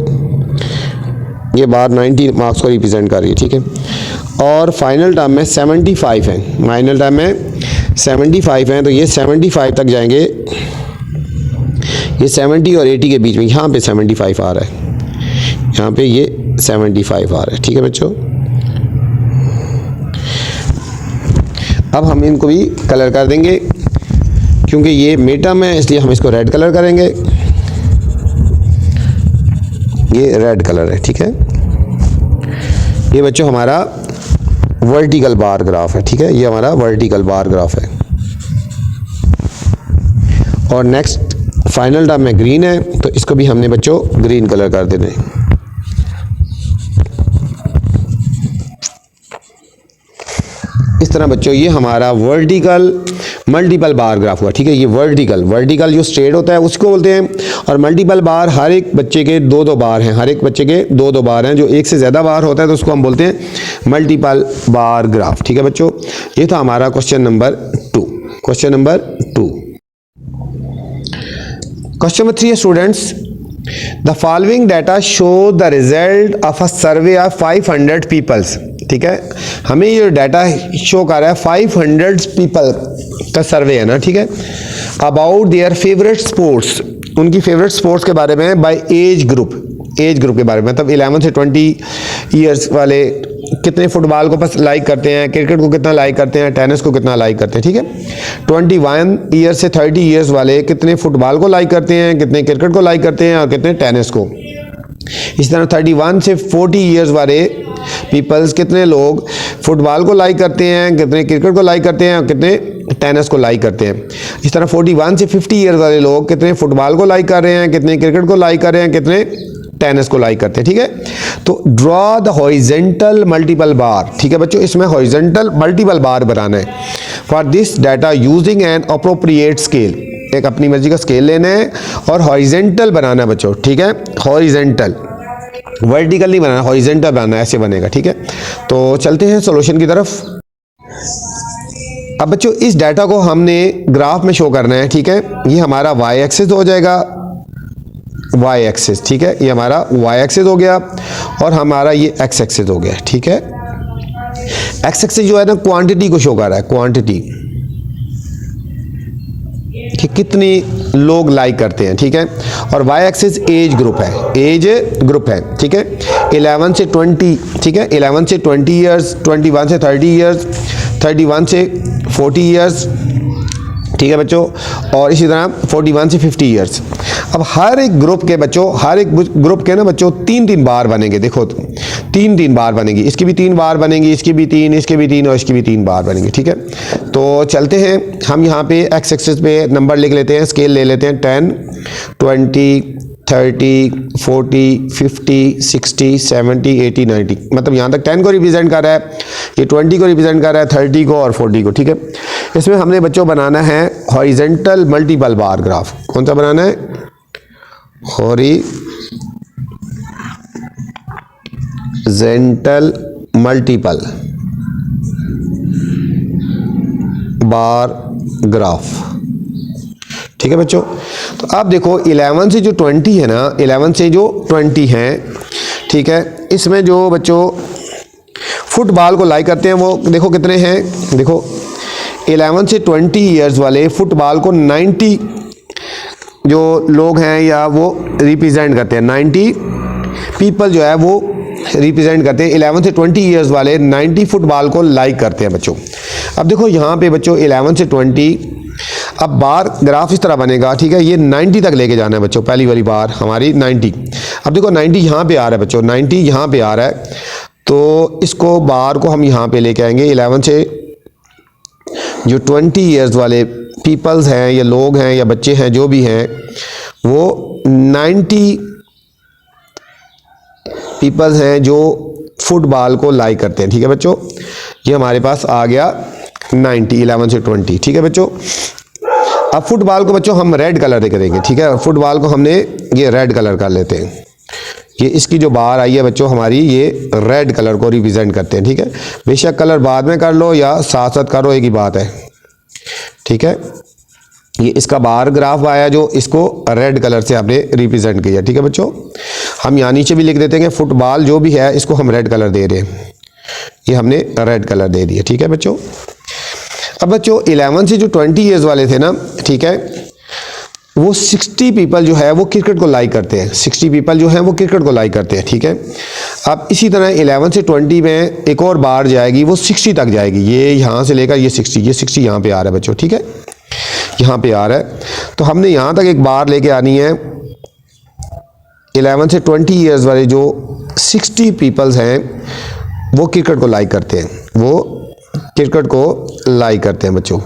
Speaker 1: ये बार 90 मार्क्स को रिप्रेजेंट कर रही है, ठीक है। और फाइनल टर्म में 75 है, फाइनल टर्म में 75 हैं, तो ये 75 तक जाएंगे, ये 70 और 80 के बीच में, यहाँ पे 75 आ रहा है, यहाँ पे ये 75 आ रहा है, ठीक है बच्चों। अब हम इनको भी कलर कर देंगे, क्योंकि ये मिड टर्म है इसलिए हम इसको रेड कलर करेंगे, ये रेड कलर है, ठीक है। ये बच्चों हमारा वर्टिकल बार ग्राफ है, ठीक है, ये हमारा वर्टिकल बार ग्राफ है। और नेक्स्ट फाइनल टर्म में ग्रीन है, तो इसको भी हमने बच्चों ग्रीन कलर कर देना है। इस तरह बच्चों ये हमारा वर्टिकल मल्टीपल बार ग्राफ हुआ, ठीक है। ये वर्टिकल जो स्ट्रेट होता है उसको बोलते हैं, और मल्टीपल बार हर एक बच्चे के दो दो बार हैं, हर एक बच्चे के दो दो बार हैं, जो एक से ज़्यादा बार होता है तो उसको हम बोलते हैं मल्टीपल बार ग्राफ, ठीक है बच्चों। ये था हमारा question number 2। Question number 2, question number 3 है students, the following data show the result of a survey of 500 peoples, ठीक है। हमें ये डाटा शो कर रहा है 500 पीपल का सर्वे है ना, ठीक है, अबाउट देयर फेवरेट स्पोर्ट्स, उनकी फेवरेट स्पोर्ट्स के बारे में, बाय एज ग्रुप के बारे में, मतलब 11 से 20 ईयर्स वाले कितने फुटबॉल को बस लाइक करते हैं, क्रिकेट को कितना लाइक करते हैं, टेनिस को कितना लाइक करते हैं, ठीक है। 21 ईयर से 30 ईयर्स वाले कितने फुटबॉल को लाइक करते हैं, कितने क्रिकेट को लाइक करते हैं और कितने टेनिस को। इस तरह 31 से 40 ईयर्स वाले पीपल्स, कितने लोग फुटबॉल को लाइक करते हैं, कितने क्रिकेट को लाइक करते हैं और कितने टेनिस को लाइक करते हैं। इस तरह 41 से 50 ईयर्स वाले लोग कितने फुटबॉल को लाइक कर रहे हैं, कितने क्रिकेट को लाइक कर रहे हैं, कितने टेनिस को लाइक करते हैं, ठीक है। तो ड्रॉ द हॉरिजॉन्टल मल्टीपल बार, ठीक है बच्चों, इसमें हॉरिजॉन्टल मल्टीपल बार बनाना है। For this data using an appropriate scale, एक अपनी मर्जी का स्केल लेना है और हॉरिजॉन्टल बनाना है बच्चों, ठीक है, हॉरिजॉन्टल, वर्टिकल नहीं बनाना, हॉरिजॉन्टल बनाना है, ऐसे बनेगा, ठीक है। तो चलते हैं सॉल्यूशन की तरफ। अब बच्चों इस डाटा को हमने ग्राफ में शो करना है, ठीक है। ये हमारा वाई एक्सिस हो जाएगा, वाई एक्सिस, ठीक है, ये हमारा वाई एक्सिस हो गया, और हमारा ये एक्स एक्सिस हो गया, ठीक है। एक्स एक्सिस जो है ना क्वांटिटी को शो कर रहा है, क्वांटिटी कि कितनी लोग लाइक करते हैं, ठीक है। और वाई एक्सिस एज ग्रुप है, एज ग्रुप है, ठीक है। 11 से 20, ठीक है, 11 से 20 ईयर्स, 21 से 30 ईयर्स, 31 से 40 ईयर्स, ठीक है बच्चों, और इसी तरह 41 से 50 ईयर्स। अब हर एक ग्रुप के बच्चों, हर एक ग्रुप के ना बच्चों 3-3 बार बनेंगे, देखो 3-3 बार बनेगी, इसकी भी 3 बार बनेगी, इसकी भी 3, इसके भी 3 और इसकी भी 3 बार बनेंगी, ठीक है। तो चलते हैं हम यहाँ पे एक्स एक्सिस पे नंबर लिख लेते हैं, स्केल ले लेते हैं, 10, 20, 30, 40, 50, 60, 70, 80, 90, मतलब यहाँ तक 10 को रिप्रेजेंट कर रहा है, ये 20 को रिप्रेजेंट कर रहा है, 30 को और 40 को, ठीक है। इसमें हमने बच्चों बनाना है हॉरिजॉन्टल मल्टीपल बार ग्राफ। कौन सा बनाना है? Horizontal multiple bar graph. ठीक है बच्चों, तो अब देखो 11 से जो 20 है ना, 11 से जो 20 है, ठीक है, इसमें जो बच्चों फुटबॉल को लाइक करते हैं वो देखो कितने हैं। देखो 11 से 20 ईयर्स वाले फुटबॉल को 90 जो लोग हैं या वो रिप्रेजेंट करते हैं, 90 पीपल जो है वो रिप्रेजेंट करते हैं। 11 से 20 ईयर्स वाले 90 फुटबॉल को लाइक करते हैं बच्चों। अब देखो यहाँ पे बच्चों 11 से 20, अब बार ग्राफ इस तरह बनेगा, ठीक है, ये 90 तक लेके जाना है बच्चों। पहली वाली बार हमारी 90। अब देखो 90 यहाँ पे आ रहा है बच्चों, 90 यहाँ पे आ रहा है, तो इसको बार को हम यहाँ पे लेके आएंगे। 11 से जो 20 ईयर्स वाले पीपल्स हैं या लोग हैं या बच्चे हैं जो भी हैं, वो 90 पीपल्स हैं जो फुटबॉल को लाइक करते हैं। ठीक है बच्चों, ये हमारे पास आ गया 90, 11 से 20। ठीक है बच्चों, अब फुटबॉल को बच्चों हम रेड कलर दे करेंगे। ठीक है, फुटबॉल को हमने ये रेड कलर कर लेते हैं। ये इसकी जो बार आई है बच्चों हमारी, ये रेड कलर को रिप्रेजेंट करते हैं। ठीक है, बेशक कलर बाद में कर लो या साथ साथ करो, एक ही बात है। ठीक है, ये इसका बार ग्राफ आया जो इसको रेड कलर से आपने रिप्रेजेंट किया। ठीक है बच्चों, हम यहाँ नीचे भी लिख देते हैं कि फुटबॉल जो भी है इसको हम रेड कलर दे रहे हैं, ये हमने रेड कलर दे दिया। ठीक है बच्चों, अब बच्चों 11 से जो 20 ईयर्स वाले थे ना, ठीक है, वो 60 पीपल जो है वो क्रिकेट को लाइक करते हैं। 60 पीपल जो हैं वो क्रिकेट को लाइक करते हैं। ठीक है, अब इसी तरह 11 से 20 में एक और बार जाएगी, वो 60 तक जाएगी। ये यहाँ से लेकर ये 60 यहाँ पे आ रहा है बच्चों। ठीक है, यहाँ पे आ रहा है, तो हमने यहाँ तक एक बार लेके आनी है। 11 से 20 ईयर्स वाले जो 60 पीपल्स हैं वो क्रिकेट को लाइक करते हैं, वो क्रिकेट को लाइक करते हैं बच्चों।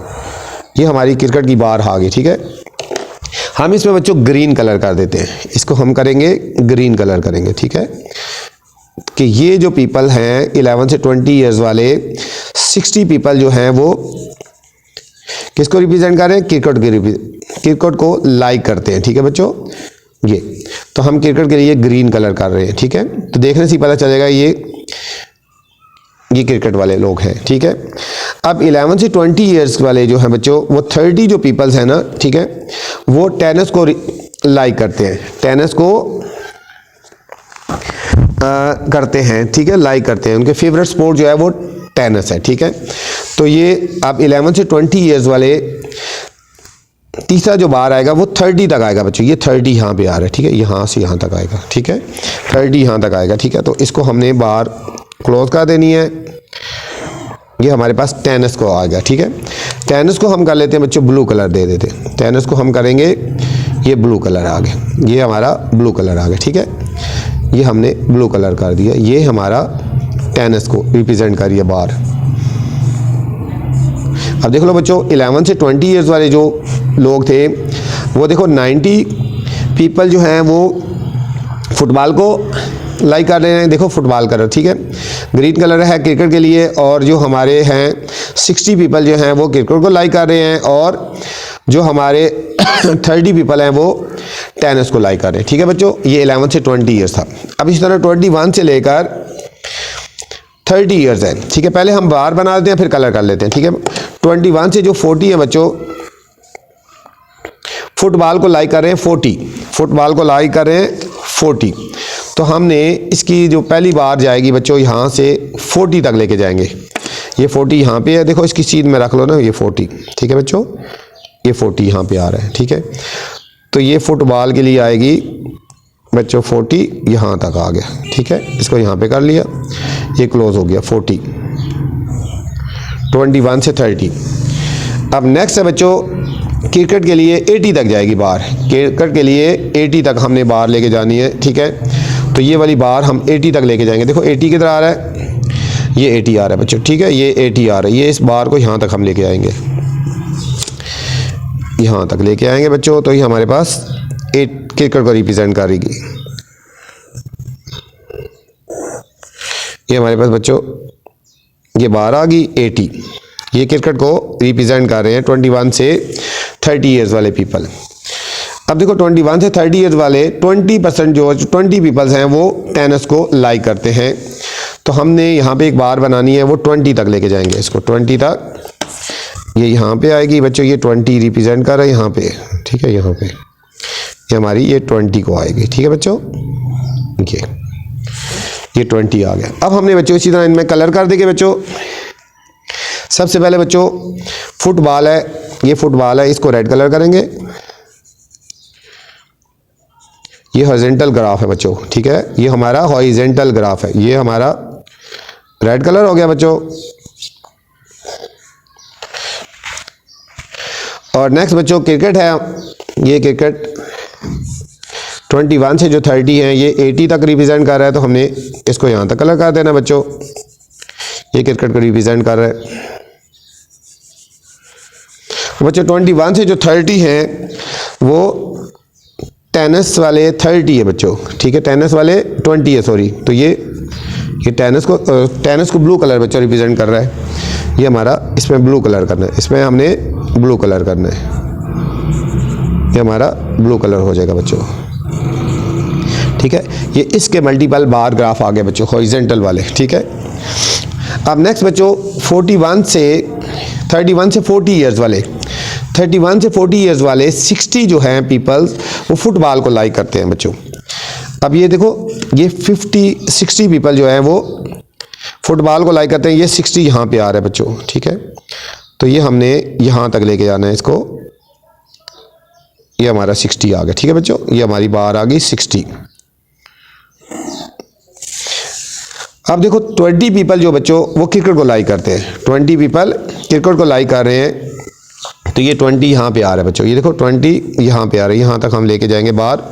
Speaker 1: ये हमारी क्रिकेट की बार आ गई। ठीक है, हम इसमें बच्चों ग्रीन कलर कर देते हैं, इसको हम करेंगे ग्रीन कलर करेंगे। ठीक है, कि ये जो पीपल हैं 11 से 20 ईयर्स वाले 60 पीपल जो हैं वो किसको रिप्रेजेंट कर रहे हैं? क्रिकेट को लाइक करते हैं। ठीक है बच्चों, ये तो हम क्रिकेट के लिए ग्रीन कलर कर रहे हैं। ठीक है, तो देखने से पता चलेगा ये क्रिकेट वाले लोग हैं। ठीक है, अब 11 से 20 ईयर्स वाले जो हैं बच्चों, वो 30 जो पीपल्स हैं ना, ठीक है, वो टेनिस को लाइक करते हैं, टेनिस को करते हैं। ठीक है, लाइक करते हैं, उनके फेवरेट स्पोर्ट जो है वो टेनिस है। ठीक है, तो ये अब 11 से 20 ईयर्स वाले तीसरा जो बार आएगा वो 30 तक आएगा बच्चों। ये 30 यहाँ पे आ रहा है। ठीक है, यहाँ से यहाँ तक आएगा। ठीक है, 30 यहाँ तक आएगा। ठीक है, तो इसको हमने बार क्लोज कर देनी है। ये हमारे पास टेनिस को आ गया। ठीक है, टेनिस को हम कर लेते हैं बच्चों, ब्लू कलर दे देते हैं। टेनिस को हम करेंगे, ये ब्लू कलर आ गया, ये हमारा ब्लू कलर आ गया। ठीक है, ये हमने ब्लू कलर कर दिया, ये हमारा टेनिस को रिप्रेजेंट करिए बार। अब देख लो बच्चों 11 से 20 ईयर्स वाले जो लोग थे वो देखो 90 पीपल जो हैं वो फुटबॉल को लाइक कर रहे हैं। देखो फुटबॉल कलर, ठीक है, ग्रीन कलर है क्रिकेट के लिए, और जो हमारे हैं 60 पीपल जो हैं वो क्रिकेट को लाइक कर रहे हैं, और जो हमारे 30 पीपल हैं वो टेनिस को लाइक कर रहे हैं। ठीक है बच्चों, ये 11 से 20 ईयर्स था। अब इसी तरह 21 से लेकर 30 ईयर्स है। ठीक है, पहले हम बार बना देते हैं फिर कलर कर लेते हैं। ठीक है, 21 से जो 40 है बच्चों, फुटबॉल को लाइक कर रहे हैं 40, फुटबॉल को लाइक कर रहे हैं 40। तो हमने इसकी जो पहली बार जाएगी बच्चों यहाँ से 40 तक लेके जाएंगे। ये 40 यहाँ पे है, देखो इसकी सीध में रख लो ना, ये 40। ठीक है बच्चों, ये 40 यहाँ पे आ रहा है। ठीक है, तो ये फुटबॉल के लिए आएगी बच्चों 40 यहाँ तक आ गया। ठीक है, इसको यहाँ पे कर लिया, ये क्लोज हो गया 40, 21 से 30। अब नेक्स्ट है बच्चों क्रिकेट के लिए 80 तक जाएगी बार, क्रिकेट के लिए 80 तक हमने बार लेके जानी है। ठीक है, तो ये वाली बार हम 80 तक लेके जाएंगे। देखो 80 किधर आ रहा है, ये 80 आ रहा है बच्चों। ठीक है, ये 80 आ रहा है, ये इस बार को यहाँ तक हम लेके आएंगे, यहाँ तक लेके आएंगे बच्चों। तो ये हमारे पास क्रिकेट को रिप्रेजेंट करेगी। ये हमारे पास बच्चों ये बार आ गई 80, ये क्रिकेट को रिप्रेजेंट कर रहे हैं 21 से 30 ईयर्स वाले पीपल। अब देखो 21 से 30 ईयर्स वाले 20% जो 20 पीपल्स हैं वो टेनिस को लाइक करते हैं। तो हमने यहाँ पे एक बार बनानी है, वो 20 तक लेके जाएंगे इसको, 20 तक ये यहाँ पे आएगी बच्चों, ये 20 रिप्रेजेंट कर रहा है यहाँ पे, ठीक है, यहाँ पे ये हमारी ये 20 को आएगी, ठीक है बच्चों, ये 20 आ गया। अब हमने बच्चों इसी तरह इनमें कलर कर देंगे बच्चों। सबसे पहले बच्चों फुटबॉल है, ये फुटबॉल है, इसको रेड कलर करेंगे। ये हॉरिजॉन्टल ग्राफ है बच्चों, ठीक है, ये हमारा हॉरिजॉन्टल ग्राफ है, ये हमारा रेड कलर हो गया बच्चों। और नेक्स्ट बच्चों क्रिकेट है, ये क्रिकेट 21 से जो 30 है ये 80 तक रिप्रेजेंट कर रहा है, तो हमने इसको यहाँ तक कलर कर देना बच्चों। ये क्रिकेट को रिप्रेजेंट कर रहा है बच्चों। 21 से जो 30 हैं वो टेनिस वाले 30 है बच्चों, ठीक है, टेनिस वाले 20 है, सॉरी। तो ये टेनिस को ब्लू कलर बच्चों रिप्रेजेंट कर रहा है। ये हमारा इसमें ब्लू कलर करना है, इसमें हमने ब्लू कलर करना है, ये हमारा ब्लू कलर हो जाएगा बच्चों, ठीक है। ये इसके मल्टीपल बार ग्राफ आ गए बच्चों, हॉरिजॉन्टल वाले, ठीक है। अब नेक्स्ट बच्चों 31 से 40 ईयर्स वाले, 31 से 40 ईयर्स वाले 60 जो हैं पीपल्स वो फुटबॉल को लाइक करते हैं बच्चों। अब ये देखो, ये 60 पीपल जो हैं वो फुटबॉल को लाइक करते हैं, ये 60 यहाँ पे आ रहा है बच्चों, ठीक है। तो ये हमने यहाँ तक लेके जाना है इसको, ये हमारा 60 आ गया, ठीक है बच्चों, ये हमारी बार आ गई 60। अब देखो 20 पीपल जो बच्चों वो क्रिकेट को लाइक करते हैं, 20 पीपल क्रिकेट को लाइक कर रहे हैं, तो ये 20 यहाँ पे आ रहा है बच्चों, ये देखो 20 यहाँ पे आ रहा है, यहाँ तक हम लेके जाएंगे बार,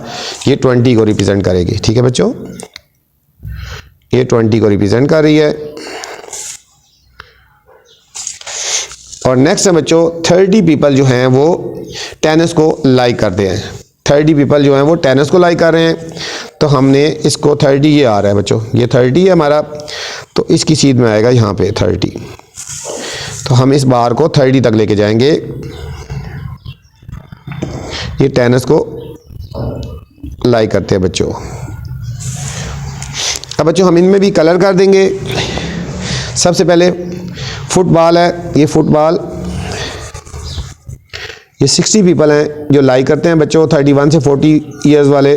Speaker 1: ये 20 को रिप्रेजेंट करेगी, ठीक है बच्चों, ये 20 को रिप्रेजेंट कर रही है। और नेक्स्ट है बच्चों 30 पीपल जो हैं वो टेनिस को लाइक करते हैं, 30 पीपल जो हैं वो टेनिस को लाइक कर रहे हैं, तो हमने इसको 30 ये आ रहा है बच्चों, ये 30 है हमारा, तो इसकी सीध में आएगा यहाँ पे 30, तो हम इस बार को 30 तक लेके जाएंगे। ये टेनिस को लाइक करते हैं बच्चों। अब बच्चों हम इनमें भी कलर कर देंगे। सबसे पहले फुटबॉल है, ये फुटबॉल, ये 60 पीपल हैं जो लाइक करते हैं बच्चों 31 से 40 ईयर्स वाले,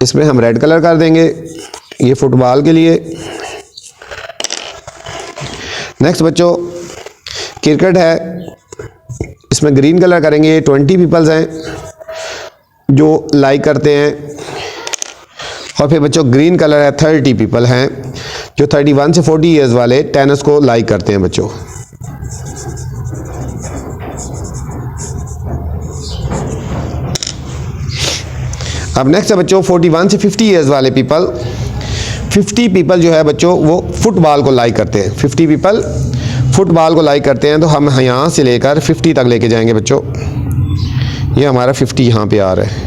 Speaker 1: इसमें हम रेड कलर कर देंगे ये फुटबॉल के लिए। नेक्स्ट बच्चों क्रिकेट है, इसमें ग्रीन कलर करेंगे, ये 20 पीपल्स हैं जो लाइक करते हैं। और फिर बच्चों ग्रीन कलर है, 30 पीपल हैं जो 31 से 40 ईयर्स वाले टेनिस को लाइक करते हैं बच्चों। अब नेक्स्ट है बच्चों 41 से 50 ईयर्स वाले पीपल, 50 पीपल जो है बच्चों वो फुटबॉल को लाइक करते हैं, 50 पीपल फुटबॉल को लाइक करते हैं, तो हम यहाँ से लेकर 50 तक लेके जाएंगे बच्चों। ये हमारा 50 यहाँ पे आ रहा है,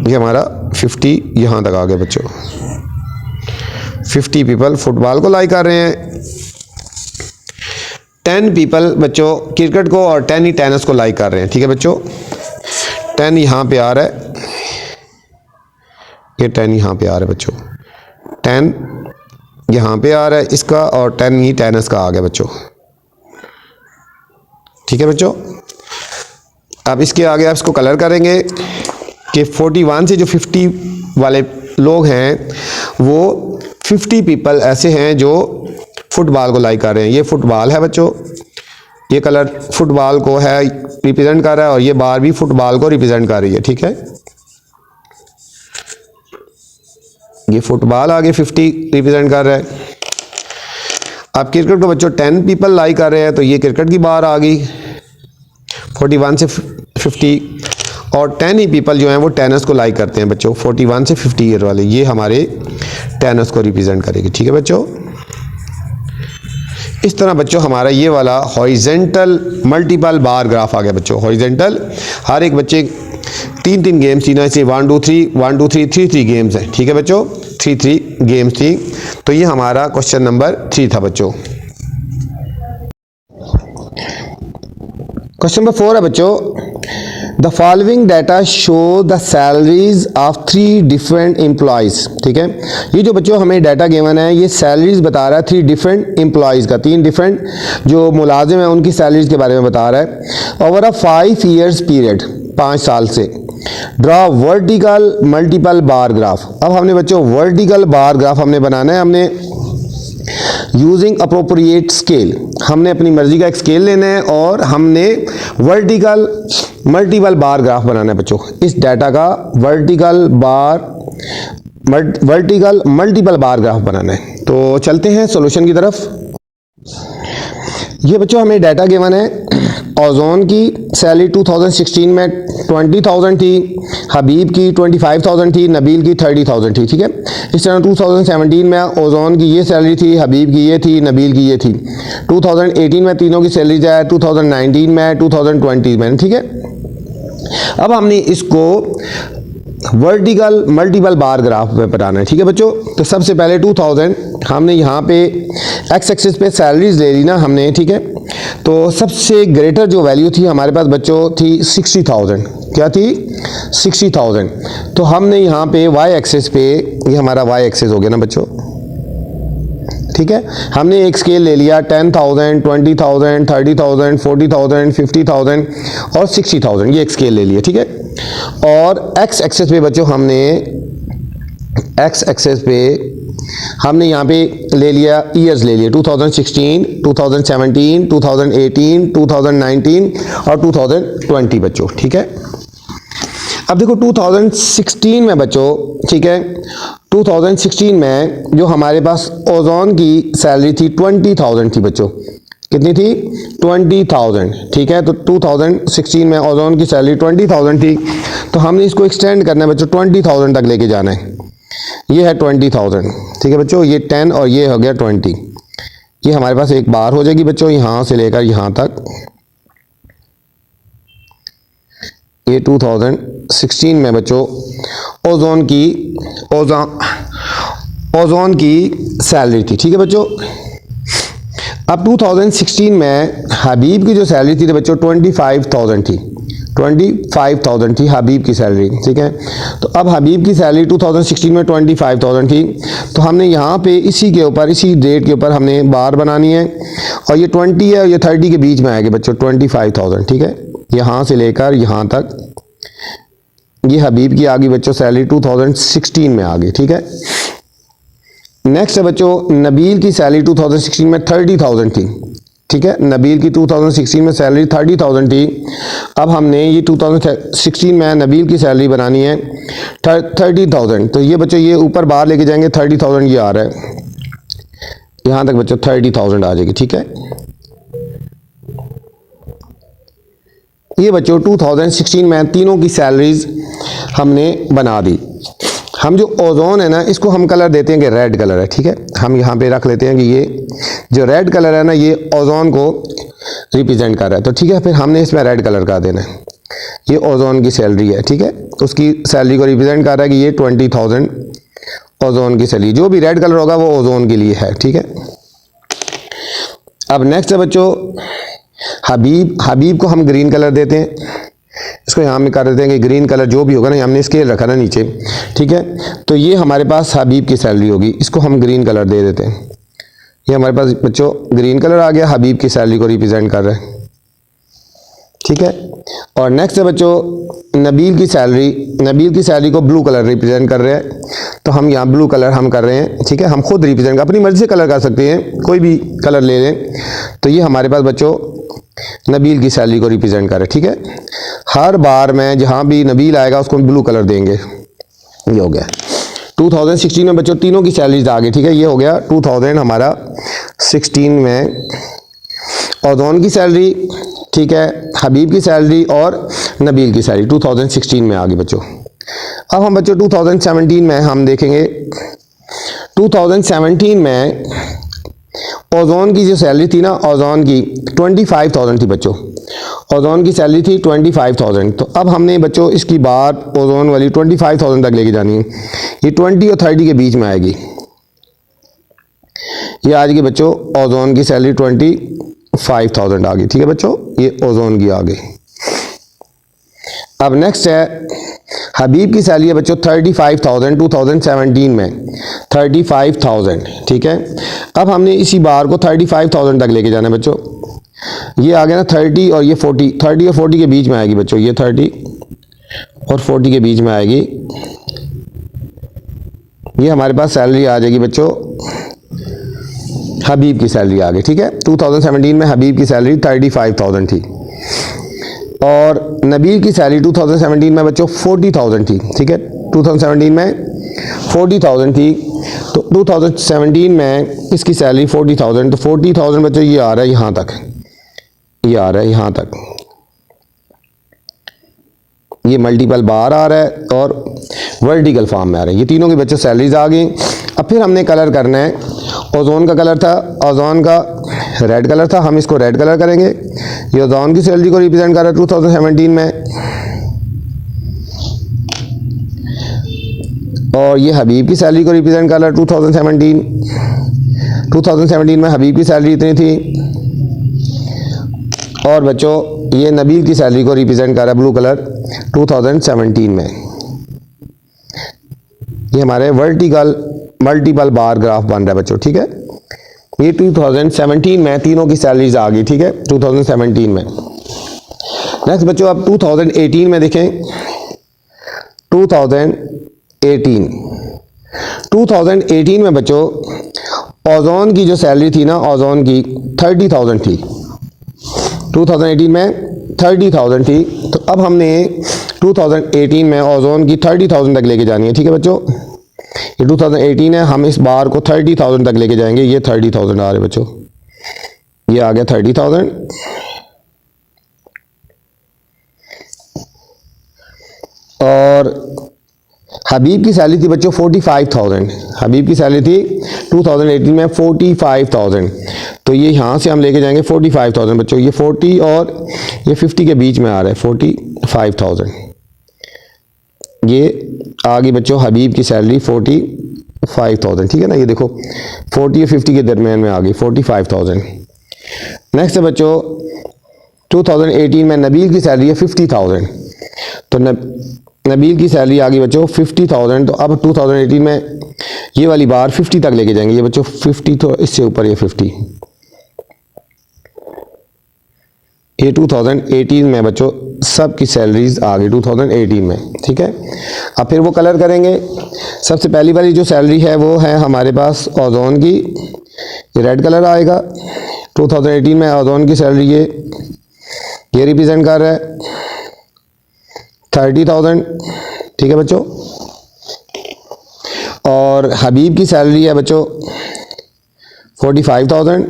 Speaker 1: ये हमारा 50 यहाँ तक आ गया बच्चों। 50 पीपल फुटबॉल को लाइक कर रहे हैं, 10 पीपल बच्चों क्रिकेट को और 10 ही टेनिस को लाइक कर रहे हैं, ठीक है बच्चों। 10 यहाँ पे आ रहा है, ये 10 यहाँ पे आ रहा है बच्चों, 10 यहाँ पे आ रहा है इसका, और 10 ही टेनिस का आ गया बच्चों, ठीक है बच्चों। अब इसके आगे आप इसको कलर करेंगे कि 41 से जो 50 वाले लोग हैं वो 50 पीपल ऐसे हैं जो फुटबॉल को लाइक कर रहे हैं। ये फुटबॉल है बच्चों, ये कलर फुटबॉल को है रिप्रेजेंट कर रहा है, और ये बार भी फुटबॉल को रिप्रेजेंट कर रही है, ठीक है। ये फुटबॉल आगे 50 रिप्रेजेंट कर रहा है। अब क्रिकेट को बच्चों 10 पीपल लाइक कर रहे हैं, तो ये क्रिकेट की बार आ गई 41 से 50, और 10 ही पीपल जो हैं वो टेनिस को लाइक करते हैं बच्चों, 41 से 50 ईयर वाले, ये हमारे टेनिस को रिप्रेजेंट करेगी, ठीक है बच्चों। इस तरह बच्चों हमारा ये वाला हॉरिजॉन्टल मल्टीपल बार ग्राफ आ गया बच्चों। हॉरिजॉन्टल हर एक बच्चे 3 गेम्स थी ना, इसे 1 2 3 3 गेम्स हैं, ठीक है बच्चों, 3 गेम्स थी। तो ये हमारा क्वेश्चन नंबर 3 था बच्चों। क्वेश्चन नंबर 4 है बच्चों, the following data show the salaries of 3 different employees. ठीक है, ये जो बच्चों हमें डाटा गिवन है ये सैलरीज बता रहा है 3 डिफरेंट एम्प्लॉयज़ का, 3 डिफरेंट जो मुलाजिम हैं उनकी सैलरीज के बारे में बता रहा है ओवर अ 5 ईयर्स पीरियड, 5 साल से। Draw vertical multiple bar graph. अब हमने बच्चों वर्टिकल बार ग्राफ हमने बनाना है, हमने यूजिंग अप्रोप्रिएट स्केल, हमने अपनी मर्जी का एक स्केल लेना है और हमने वर्टिकल मल्टीपल बार ग्राफ बनाना है बच्चों। इस डाटा का वर्टिकल मल्टीपल बार ग्राफ बनाना है। तो चलते हैं सॉल्यूशन की तरफ। ये बच्चों हमें डाटा गिवन है, ओजोन की सैलरी 2016 में 20,000 थी, हबीब की 25,000 थी, नबील की 30,000 थी। ठीक है, इस तरह 2017 में ओजोन की ये सैलरी थी, हबीब की ये थी, नबील की ये थी। 2018 में तीनों की सैलरी जाए, 2019 में, 2020 में। ठीक है, अब हमने इसको वर्टिकल मल्टीपल बार ग्राफ में बनाना है। ठीक है बच्चों, तो सबसे पहले 2000 हमने यहाँ पे एक्स एक्सिस पे सैलरीज ले ली ना हमने। ठीक है, तो सबसे ग्रेटर जो वैल्यू थी हमारे पास बच्चों थी 60,000। क्या थी? 60,000। तो हमने यहाँ पे वाई एक्सिस पे, ये हमारा वाई एक्सिस हो गया ना बच्चों। ठीक है, हमने एक स्केल ले लिया 10,000, 20,000, 30,000, 40,000, 50,000 और 60,000, ये एक स्केल ले लिया। ठीक है, और एक्स एक्सेस पे बच्चों हमने एक्स एक्सेस पे हमने यहाँ पे ले लिया ईयर्स ले लिए 2016, 2017, 2018, 2019 और 2020 बच्चों। ठीक है, अब देखो 2016 में बच्चों, ठीक है, 2016 में जो हमारे पास ओजोन की सैलरी थी 20,000 थी बच्चों। कितनी थी? 20,000। ठीक है, तो 2016 में ओजोन की सैलरी 20,000 थी, तो हमने इसको एक्सटेंड करना है बच्चों, 20,000 तक लेके जाना है। ये है 20,000। ठीक है बच्चों, ये 10 और ये हो गया 20। ये हमारे पास एक बार हो जाएगी बच्चों, यहाँ से लेकर यहाँ तक। ये 2016 में बच्चों ओजोन की सैलरी थी। ठीक है बच्चों, अब 2016 में हबीब की जो सैलरी थी बच्चों 25,000 थी। 25,000 थी हबीब की सैलरी। ठीक है, तो अब हबीब की सैलरी 2016 में 25,000 थी, तो हमने यहाँ पे इसी के ऊपर, इसी डेट के ऊपर हमने बार बनानी है, और ये 20 है और ये 30 के बीच में आएगी बच्चों 25,000। ठीक है, यहाँ से लेकर यहाँ तक ये हबीब की आ गई बच्चों सैलरी 2016 में आ गई। ठीक है, नेक्स्ट है बच्चों नबील की सैलरी 2016 में 30,000 थी। ठीक है, नबील की 2016 में सैलरी 30,000 थी। अब हमने ये 2016 में नबील की सैलरी बनानी है 30,000, तो ये बच्चों ये ऊपर बाहर लेके जाएंगे 30,000, ये आ रहा है यहाँ तक बच्चों 30,000 आ जाएगी। ठीक है, ये बच्चों 2016 में तीनों की सैलरीज हमने बना दी। हम जो ओजोन है ना, इसको हम कलर देते हैं कि रेड कलर है। ठीक है, हम यहाँ पे रख लेते हैं कि ये जो रेड कलर है ना, ये ओजोन को रिप्रेजेंट कर रहा है। तो ठीक है, फिर हमने इसमें रेड कलर का देना है। ये ओजोन की सैलरी है। ठीक है, उसकी सैलरी को रिप्रेजेंट कर रहा है कि ये 20,000 ओजोन की सैलरी, जो भी रेड कलर होगा वो ओजोन के लिए है। ठीक है, अब नेक्स्ट है बच्चों हबीब को हम ग्रीन कलर देते हैं। इसको यहाँ में कर देते हैं कि ग्रीन कलर जो भी होगा ना, हमने स्केल रखा ना नीचे। ठीक है, तो ये हमारे पास हबीब की सैलरी होगी, इसको हम ग्रीन कलर दे देते हैं। ये हमारे पास बच्चों ग्रीन कलर आ गया, हबीब की सैलरी को रिप्रेजेंट कर रहा है। ठीक है, और नेक्स्ट है बच्चों नबील की सैलरी को ब्लू कलर रिप्रेजेंट कर रहे हैं, तो हम यहाँ ब्लू कलर हम कर रहे हैं। ठीक है, हम खुद रिप्रेजेंट अपनी मर्जी से कलर कर सकते हैं, कोई भी कलर ले लें। तो ये हमारे पास बच्चों नबील की सैलरी को रिप्रेजेंट कर रहे हैं। ठीक है, हर बार में जहाँ भी नबील आएगा उसको हम ब्लू कलर देंगे। ये हो गया 2016 में बच्चों तीनों की सैलरीज आ गई। ठीक है, ये हो गया 2000 हमारा 16 में ओजोन की सैलरी, ठीक है, हबीब की सैलरी और नबील की सैलरी 2016 में आ गई बच्चों। अब हम बच्चों 2017 में हम देखेंगे, 2017 में ओजोन की जो सैलरी थी ना, ओजोन की 25,000 थी बच्चों। ओजोन की सैलरी थी 25,000, तो अब हमने बच्चों इसकी बात ओजोन वाली 25,000 तक लेके जानी है। ये 20 और 30 के बीच में आएगी। ये आ जाएगी बच्चों ओजोन की सैलरी 25,000 आ गई। ठीक है बच्चों, ये ओजोन की आ गई। अब नेक्स्ट है हबीब की सैलरी है बच्चों 35,000 2017 में, 35,000, ठीक है। अब हमने इसी बार को 35,000 तक लेके जाना है बच्चों। ये आ गया ना 30 और ये 40, 30 और 40 के बीच में आएगी बच्चों, ये 30 और 40 के बीच में आएगी। ये हमारे पास सैलरी आ जाएगी बच्चों, हबीब की सैलरी आ गई, ठीक है। 2017 में हबीब की सैलरी 35,000 थी और नबील की सैलरी 2017 में बच्चों 40,000 थी, ठीक है। 2017 में 40,000 थी, तो 2017 में इसकी सैलरी 40,000, तो 40,000 बच्चों ये आ रहा है यहाँ तक, ये आ रहा है यहाँ तक, ये मल्टीपल बार आ रहा है और वर्टिकल फॉर्म में आ रहा है। ये तीनों की बच्चों सैलरीज आ गई। अब फिर हमने कलर करना है। ओजोन का कलर था, ओजोन का रेड कलर था, हम इसको रेड कलर करेंगे। ये ओजोन की सैलरी को रिप्रेजेंट कर रहा है 2017 में, और ये हबीब की सैलरी को रिप्रेजेंट कर रहा है 2017 में हबीब की सैलरी इतनी थी। और बच्चों ये नबील की सैलरी को रिप्रेजेंट कर रहा है ब्लू कलर 2017 में। ये हमारे वर्टिकल मल्टीपल बार ग्राफ बन रहा है बच्चों, ठीक है। ये 2017 में तीनों की सैलरीज आ गई, ठीक है, 2017 में। नेक्स्ट बच्चों अब 2018 में देखें, 2018 में बच्चों ओजोन की जो सैलरी थी ना, ओजोन की 30,000 थी, 2018 में 30,000 थी। तो अब हमने 2018 में ओजोन की 30,000 तक लेके जानी है, ठीक है बच्चों। ये 2018 है, हम इस बार को 30,000 तक लेके जाएंगे। ये 30,000 आ रहे बच्चों, ये आ गया 30,000। और हबीब की सैलरी थी बच्चों 45,000, हबीब की सैलरी थी 2018 में 45,000, तो ये यहाँ से हम लेके जाएंगे 45,000 बच्चों। ये 40 और ये 50 के बीच में आ रहा है 45,000। ये आ गई बच्चों हबीब की सैलरी 45,000, ठीक है ना। ये देखो 40 और 50 के दरमियान में आ गई 45,000। नेक्स्ट है बच्चों 2018 में नबील की सैलरी है 50,000, तो नबील की सैलरी आ गई बच्चों 50,000। तो अब 2018 में ये वाली बार 50 तक लेके जाएंगे। ये बच्चों 50, तो इससे ऊपर ये 50, ये 2018 में बच्चों सब की सैलरीज आ गई 2018 में, ठीक है। अब फिर वो कलर करेंगे। सबसे पहली वाली जो सैलरी है वो है हमारे पास ओजोन की, ये रेड कलर आएगा। 2018 में ओजोन की सैलरी ये रिप्रेजेंट कर रहा है 30,000, ठीक है बच्चों। और हबीब की सैलरी है बच्चों 45,000,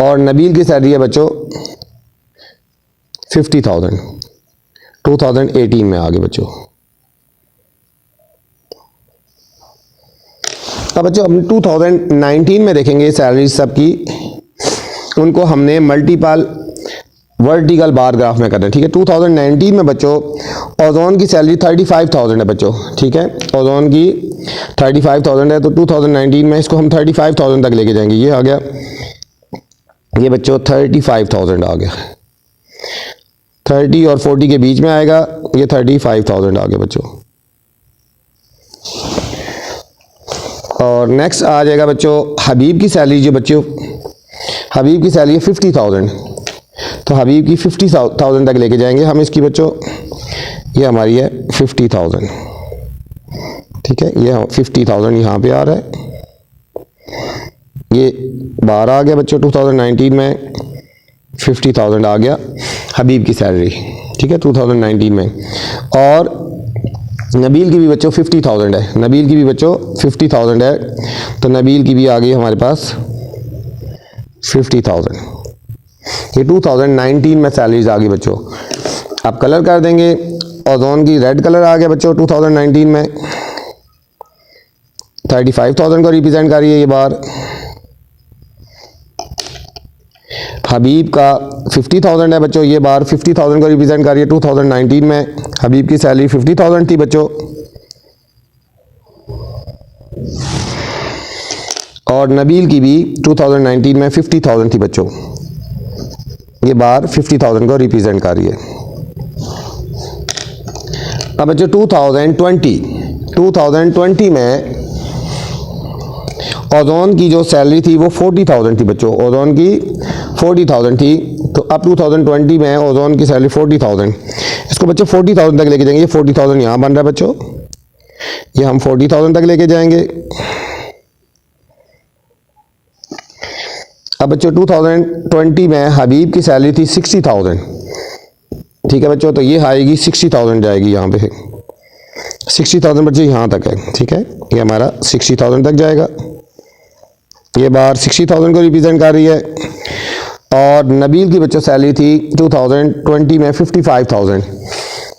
Speaker 1: और नबील की सैलरी है बच्चों 50,000, 2018 में आ गए बच्चों। अब बच्चों हम 2019 में देखेंगे सैलरी सबकी, उनको हमने मल्टीपल वर्टिकल बार ग्राफ में करना है, ठीक है। 2019 में बच्चों ओजोन की सैलरी 35,000 है बच्चों, ठीक है। ओजोन की 35,000 है, तो 2019 में इसको हम 35,000 तक लेके जाएंगे। ये आ गया, ये बच्चों 35,000 आ गया, 30 और 40 के बीच में आएगा। ये 35,000 आ गया बच्चों। और नेक्स्ट आ जाएगा बच्चों हबीब की सैलरी, जो बच्चों हबीब की सैलरी है 50,000, तो हबीब की 50,000 तक लेके जाएंगे हम इसकी बच्चों। ये हमारी है 50,000, ठीक है। ये 50,000 यहाँ पे आ रहा है। ये 12 आ गया बच्चों 2019 में 50,000 आ गया हबीब की सैलरी, ठीक है, 2019 में। और नबील की भी बच्चों 50,000 है, नबील की भी बच्चों 50,000 है, तो नबील की भी आ गई हमारे पास 50,000। ये 2019 में सैलरीज आ गई बच्चों। अब कलर कर देंगे। ओजोन की रेड कलर आ गया बच्चों 2019 में, 35,000 को रिप्रेजेंट कर रही है ये बार। हबीब का 50,000 है बच्चों, ये बार 50,000 को रिप्रेजेंट कर रही है 2019 में। हबीब की सैलरी 50,000 थी बच्चों, और नबील की भी 2019 में 50,000 थी बच्चों। ये बार 50,000 को रिप्रेजेंट कर रही है। अब बच्चों 2020 में ओजोन की जो सैलरी थी वो 40,000 थी बच्चों, ओजोन की 40,000 थी। तो अब 2020 में ओजोन की सैलरी 40,000, इसको बच्चों 40,000 तक लेके जाएंगे। ये 40,000 यहाँ बन रहा है बच्चों, ये हम 40,000 तक लेके जाएंगे। अब बच्चों 2020 में हबीब की सैलरी थी 60,000, ठीक है बच्चों, तो ये आएगी 60,000 जाएगी यहाँ पे, 60,000 बच्चे यहाँ तक है, ठीक है, ये हमारा 60,000 तक जाएगा। ये बार 60,000 को रिप्रेजेंट कर रही है। और नबील की बच्चों सैलरी थी 2020 में 55,000,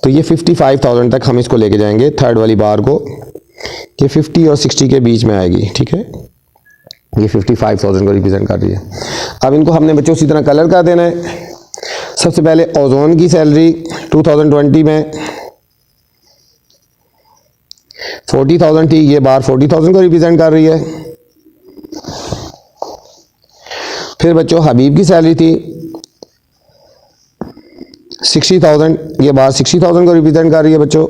Speaker 1: तो ये 55,000 तक हम इसको लेके जाएंगे, थर्ड वाली बार को, ये 50 और 60 के बीच में आएगी, ठीक है, ये 55,000 को रिप्रेजेंट कर रही है। अब इनको हमने बच्चों उसी तरह कलर कर देना है। सबसे पहले ओजोन की सैलरी 2020 में 40,000 थी, ये बार 40,000 को रिप्रेजेंट कर रही है। फिर बच्चों हबीब की सैलरी थी 60,000, ये बार 60,000 को रिप्रेजेंट कर रही है बच्चों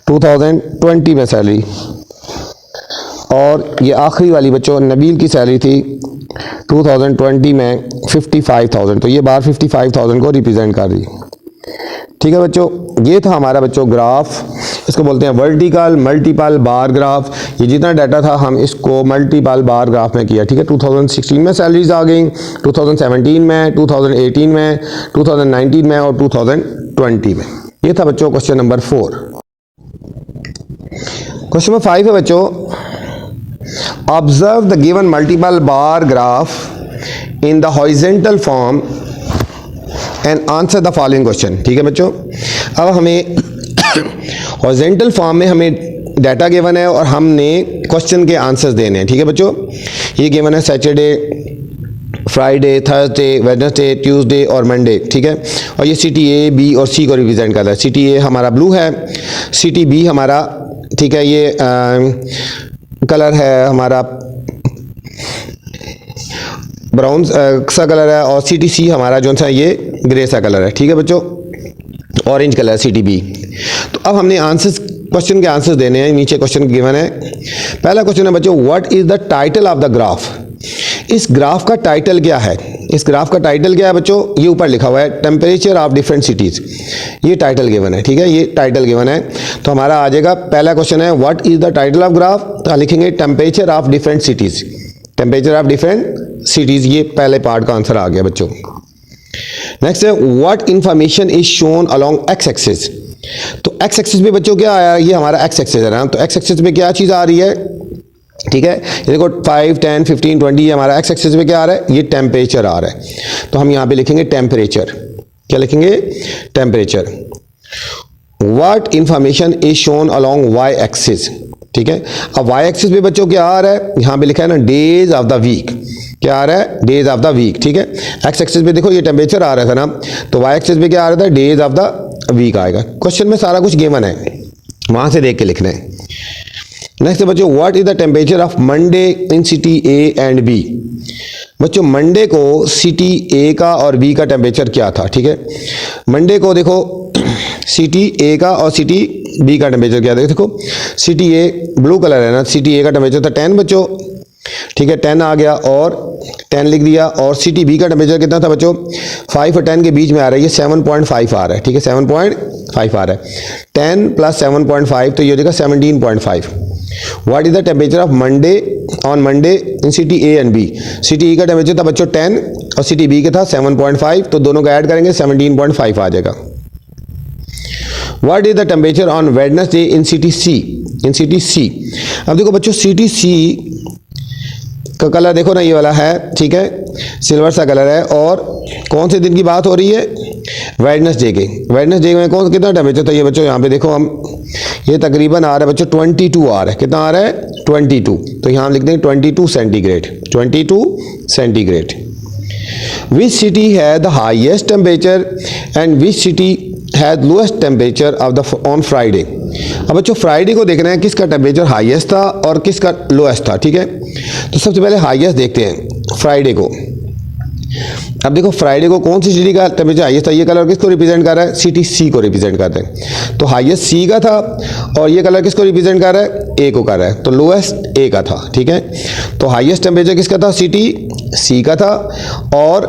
Speaker 1: 2020 में सैलरी। और ये आखिरी वाली बच्चों नबील की सैलरी थी 2020 में 55,000, तो ये बार 55,000 को रिप्रेजेंट कर रही है, ठीक है बच्चों। ये था हमारा बच्चों ग्राफ, इसको बोलते हैं वर्टिकल मल्टीपल बार ग्राफ। ये जितना डाटा था हम इसको मल्टीपल बार ग्राफ में किया, ठीक है। 2016 में सैलरीज आ गई, 2017 में, 2018 में, 2019 में और 2020 में। ये था बच्चों क्वेश्चन नंबर 4। क्वेश्चन नंबर 5 है बच्चों, observe the given multiple bar graph in the horizontal form and answer the following question, ठीक है बच्चों। अब हमें हॉरिजॉन्टल फॉर्म में हमें डाटा गिवन है और हमने क्वेश्चन के आंसर्स देने हैं, ठीक है बच्चों। ये गिवन है Saturday, Friday, Thursday, Wednesday, Tuesday और मंडे, ठीक है। और ये सिटी ए, बी और सी को रिप्रेजेंट करता है। सिटी ए हमारा ब्लू है, सिटी बी हमारा, ठीक है, ये कलर है हमारा ब्राउन सा कलर है, और सिटी सी हमारा जो सा ये ग्रे सा कलर है, ठीक है बच्चों, ऑरेंज कलर है सिटी बी। तो अब हमने आंसर्स, क्वेश्चन के आंसर्स देने हैं। नीचे क्वेश्चन गिवन है। पहला क्वेश्चन है बच्चों, what is the title of the graph. इस ग्राफ का टाइटल क्या है? इस ग्राफ का टाइटल क्या है बच्चों? ये ऊपर लिखा हुआ है टेम्परेचर ऑफ डिफरेंट सिटीज, ये टाइटल गिवन है, ठीक है, ये टाइटल गिवन है। तो हमारा आ जाएगा, पहला क्वेश्चन है what is the title of graph, तो लिखेंगे temperature of different cities, temperature of different cities, ये पहले पार्ट का आंसर आ गया बच्चों। नेक्स्ट है what information is shown along x axis. तो एक्स एक्सिस पे बच्चों क्या आया, ये हमारा एक्स एक्सिस है ना, तो एक्स एक्सिस पे क्या चीज़ आ रही है, ठीक है, ये देखो 5, 10, 15, 20, ये हमारा एक्स एक्सिस पे क्या आ रहा है, ये टेम्परेचर आ रहा है। तो हम यहाँ पे लिखेंगे टेम्परेचर, क्या लिखेंगे, temperature. What information is shown along Y axis, ठीक है। अब वाई एक्सिस पे बच्चों क्या आ रहा है, यहाँ पे लिखा है ना डेज ऑफ द वीक, क्या आ रहा है, डेज ऑफ द वीक, ठीक है। एक्स एक्सिस पे देखो ये टेम्परेचर आ रहा था ना, तो वाई एक्सिस पे क्या आ रहा था, डेज ऑफ द वीक आएगा। क्वेश्चन में सारा कुछ गिवन है, वहां से देख के लिखना है। नेक्स्ट बच्चों, what is the temperature of Monday in city A and B. बच्चों मंडे को सिटी ए का और बी का टेम्परेचर क्या था, ठीक है। मंडे को देखो सिटी ए का और सिटी बी का टेम्परेचर क्या था, देखो सिटी ए ब्लू कलर है ना, सिटी ए का टेम्परेचर था 10 बच्चों, ठीक है, 10 आ गया और 10 लिख दिया। और सिटी बी का टेम्परेचर कितना था बच्चों, 5 और 10 के बीच में आ रहा है, ये 7.5 आ रहा है, ठीक है, 7.5 आ रहा है। 10 + 7.5 तो ये हो जाएगा 17.5। What is the temperature of Monday on Monday in city A and B. City A का टेम्परेचर था बच्चों 10 और सिटी बी का था 7.5, तो दोनों का ऐड करेंगे 17.5 आ जाएगा। What is the temperature on Wednesday in city C, in city C. अब देखो बच्चों सिटी सी का कलर देखो ना, ये वाला है, ठीक है, सिल्वर सा कलर है। और कौन से दिन की बात हो रही है, वेडनेसडे के। वेडनेसडे में कौन कितना टेम्परेचर था, ये बच्चों यहाँ पे देखो हम, ये तकरीबन आ रहा है बच्चों 22 आ रहा है, कितना आ रहा है 22, तो यहाँ हम लिख देंगे 22 सेंटीग्रेड, 22 सेंटीग्रेड। विच सिटी है the highest temperature and which city has lowest temperature of the on Friday. अब बच्चों फ्राइडे को देखना है किसका टेम्परेचर हाईएस्ट था और किसका लोएस्ट था, ठीक है। तो सबसे पहले हाईएस्ट देखते हैं फ्राइडे को। अब देखो फ्राइडे को कौन सी सिटी का टेम्परेचर हाईएस्ट था, ये कलर किसको रिप्रेजेंट कर रहा है, सिटी सी को रिप्रेजेंट करता है। तो हाईएस्ट सी का था और ये कलर किसको रिप्रेजेंट कर रहा है, ए को कर रहा है, तो लोएस्ट ए का था। ठीक है, तो हाईएस्ट टेम्परेचर किसका था, सिटी सी का था, और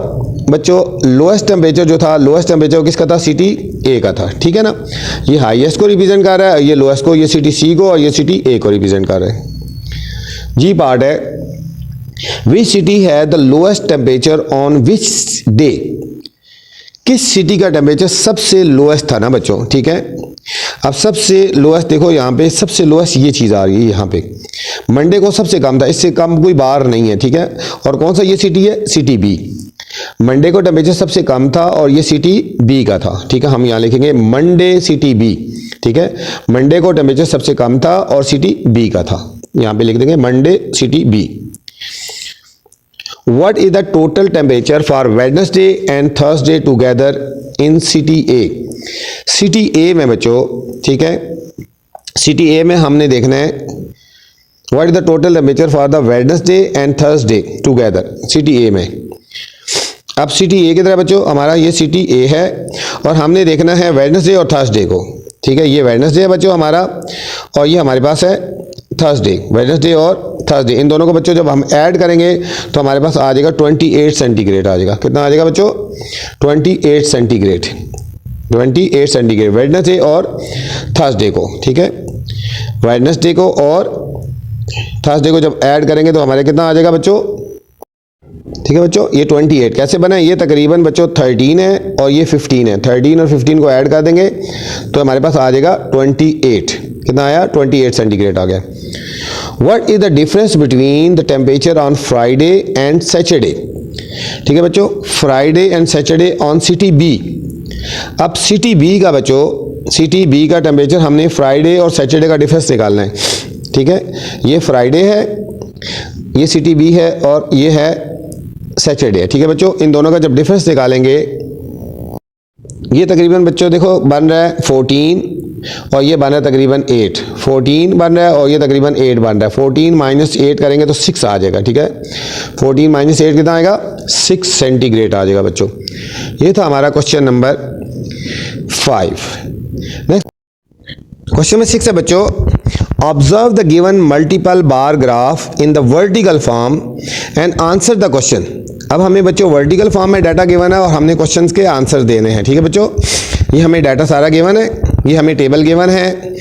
Speaker 1: बच्चों लोएस्ट टेम्परेचर जो था, लोएस्ट टेम्परेचर किसका था, सिटी ए का था। ठीक है ना, ये हाईएस्ट को रिप्रेजेंट कर रहा है, ये लोएस्ट को, ये सिटी सी को और ये सिटी ए को रिप्रेजेंट कर रहा है। जी पार्ट है, विच सिटी है the lowest temperature on which day, किस सिटी का टेम्परेचर सबसे लोएस्ट था ना बच्चों। ठीक है, अब सबसे लोएस्ट देखो यहाँ पे सबसे लोएस्ट ये चीज़ आ रही है यहाँ पे, मंडे को सबसे कम था, इससे कम कोई बार नहीं है। ठीक है, और कौन सा ये सिटी है, सिटी बी। मंडे को टेम्परेचर सबसे कम था और ये सिटी बी का था। ठीक है, हम यहाँ लिखेंगे मंडे सिटी बी। ठीक है, मंडे को टेम्परेचर सबसे कम था और सिटी बी का था, यहाँ पे लिख देंगे Monday city B. What is the total temperature for Wednesday and Thursday together in city A? City A में बच्चों, ठीक है, सिटी A में हमने देखना है what is the total temperature for the Wednesday and Thursday together city A में। अब सिटी A की तरह बच्चों हमारा ये सिटी A है और हमने देखना है वेडनेसडे और थर्सडे को। ठीक है, ये वेडनेसडे है बच्चों हमारा और ये हमारे पास है थर्सडे। वेडनेसडे और थर्सडे इन दोनों को बच्चों जब हम ऐड करेंगे तो हमारे पास आ जाएगा 28 सेंटीग्रेड आ जाएगा। कितना आ जाएगा बच्चों, 28 सेंटीग्रेड, 28 सेंटीग्रेड वेडनेसडे और थर्सडे को। ठीक है, वेडनेसडे को और थर्सडे को जब ऐड करेंगे तो हमारे कितना आ जाएगा बच्चों। ठीक है बच्चों, ये 28 कैसे बना है, ये तकरीबन बच्चों 13 है और ये 15 है, 13 और 15 को ऐड कर देंगे तो हमारे पास आ जाएगा 28। कितना आया, 28 सेंटीग्रेड आ गया। What is the difference between the temperature on Friday and Saturday. ठीक है बच्चों, Friday and Saturday on city B. अब सिटी बी का बच्चों, सिटी बी का टेम्परेचर हमने फ्राइडे और सैटरडे का डिफरेंस निकालना है। ठीक है, ये फ्राइडे है, ये सिटी बी है और ये है सैटरडे है। ठीक है बच्चों, इन दोनों का जब डिफरेंस निकालेंगे ये तकरीबन बच्चों देखो बन रहा है 14 और ये बन रहा है तकरीबन 8। 14 बन रहा है और ये तकरीबन 8 बन रहा है। 14 माइनस 8 करेंगे तो 6 आ जाएगा। ठीक है, 14 माइनस 8 कितना आएगा, 6 सेंटीग्रेड आ जाएगा बच्चों। ये था हमारा question number 5। Next question number 6 है बच्चों, observe the given multiple bar graph in the vertical form and answer the question. अब हमें बच्चों वर्टिकल फॉर्म में डाटा गिवन है और हमने क्वेश्चंस के आंसर देने हैं। ठीक है बच्चों, ये हमें डाटा सारा गिवन है, ये हमें टेबल गिवन है,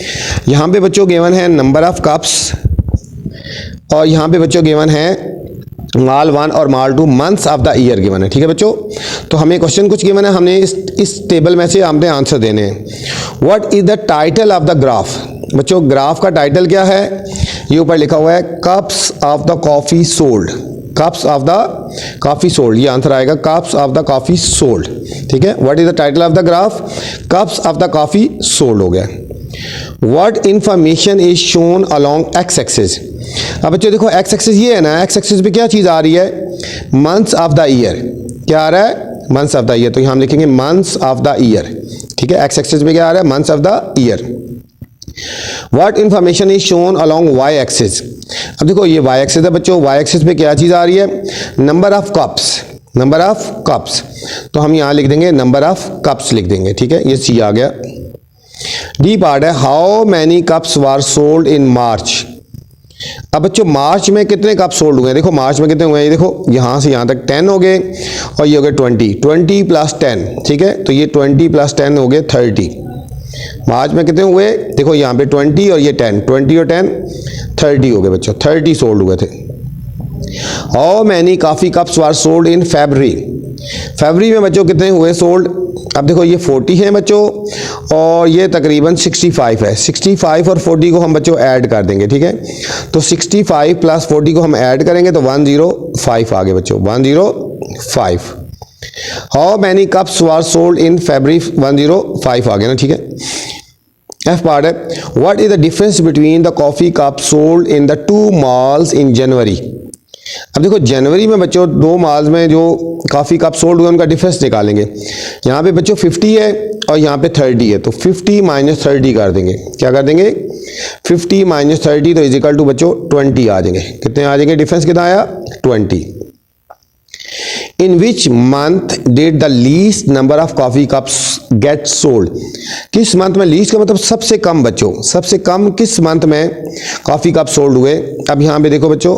Speaker 1: यहाँ पे बच्चों गिवन है नंबर ऑफ कप्स और यहाँ पे बच्चों गिवन है माल 1 और माल 2 months of the year given है। ठीक है बच्चों, तो हमें क्वेश्चन कुछ गिवन है, हमने इस टेबल में से हमने आंसर देने हैं। What is the title of the graph. बच्चों ग्राफ का टाइटल क्या है, ये ऊपर लिखा हुआ है cups of the coffee sold, cups of the coffee sold, ये आंसर आएगा cups of the coffee sold. ठीक है, what is the title of the graph, cups of the coffee sold हो गया। What information is shown along x axis. अब बच्चों देखो x axis ये है ना, एक्स एक्सिस पे क्या चीज़ आ रही है, मंथ्स ऑफ द ईयर। क्या आ रहा है, मंथ्स ऑफ द ईयर, तो यहाँ हम लिखेंगे मंथ्स ऑफ द ईयर। ठीक है, एक्स एक्सिस पे क्या आ रहा है, months of the year. What information is shown along y axis। अब देखो ये y axis है बच्चों, y axis पे क्या चीज़ आ रही है, number of cups, number of cups, तो हम यहाँ लिख देंगे नंबर ऑफ कप्स लिख देंगे। ठीक है, ये सी आ गया। डी पार्ट है, how many cups were sold in March. अब बच्चों मार्च में कितने कप सोल्ड हुए हैं, देखो मार्च में कितने हुए हैं, ये देखो यहाँ से यहाँ तक 10 हो गए और ये हो गए 20, 20 प्लस 10। ठीक है, तो ये 20 प्लस 10 हो गए 30। मार्च में कितने हुए, देखो यहाँ पे 20 और ये 10, 20 और 10 30 हो गए बच्चों, 30 सोल्ड हुए थे। How many coffee cups were sold in February. फरवरी में बच्चों कितने हुए सोल्ड, अब देखो ये 40 है बच्चों और ये तकरीबन 65 है। 65 और 40 को हम बच्चों ऐड कर देंगे। ठीक है, तो 65 प्लस 40 को हम ऐड करेंगे तो 105 आ गए बच्चों, 105। How many cups were sold in February, 105 आ गया ना। ठीक है, एफ पार्ट है, what is the difference between the coffee cup sold in the 2 malls in January. अब देखो जनवरी में बच्चों 2 malls में जो कॉफ़ी कप सोल्ड हुए उनका डिफरेंस निकालेंगे। यहाँ पे बच्चों 50 है और यहाँ पे 30 है, तो 50 माइनस 30 कर देंगे। क्या कर देंगे, 50 माइनस 30 तो इजिकल टू बच्चों 20 आ जाएंगे। कितने आ जाएंगे, डिफरेंस कितना आया, 20। In which month did the least number of coffee cups get sold. किस मंथ में, लीस्ट का मतलब सबसे कम बच्चों, सबसे कम किस मंथ में कॉफ़ी कप सोल्ड हुए। अब यहाँ पे देखो बच्चों,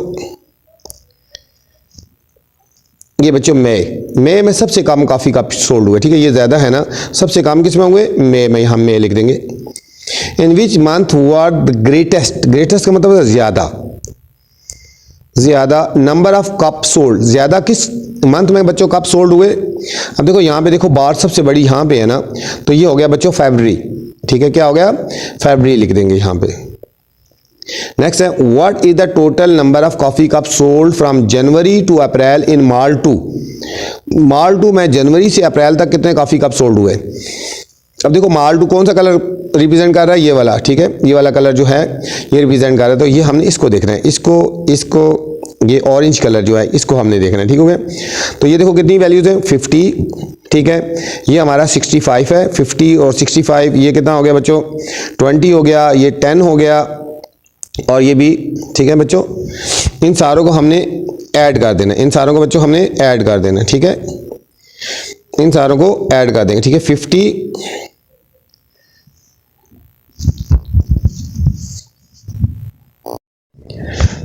Speaker 1: ये बच्चों मई में सबसे कम कॉफ़ी कप सोल्ड हुए, ठीक है, ये ज़्यादा है ना, सबसे कम किस में हुए, मई में, हम मई लिख देंगे। In which month were the greatest, greatest का मतलब ज़्यादा, ज़्यादा नंबर ऑफ कप सोल्ड, ज़्यादा किस मंथ में बच्चों कप सोल्ड हुए। अब देखो यहाँ पे देखो बार सबसे बड़ी यहाँ पे है ना, तो ये हो गया बच्चों फरवरी, ठीक है, क्या हो गया, फरवरी लिख देंगे यहाँ पे। नेक्स्ट है what is the total number of coffee cup sold from January to April in mall 2। Mall 2 में जनवरी से अप्रैल तक कितने कॉफ़ी कप सोल्ड हुए। अब देखो माल 2 कौन सा कलर रिप्रेजेंट कर रहा है, ये वाला, ठीक है, ये वाला कलर जो है ये रिप्रेजेंट कर रहा है, तो ये हमने इसको देखना है, इसको ये ऑरेंज कलर जो है इसको हमने देखना है, ठीक हो गया। तो ये देखो कितनी वैल्यूज है, 50, ठीक है, ये हमारा 65 है, 50 और 65, ये कितना हो गया बच्चों, 20 हो गया, ये 10 हो गया और ये भी, ठीक है बच्चों। इन सारों को हमने ऐड कर देना, इन सारों को बच्चों हमने ऐड कर देना, ठीक है, इन सारों को ऐड कर देंगे, ठीक है। 50,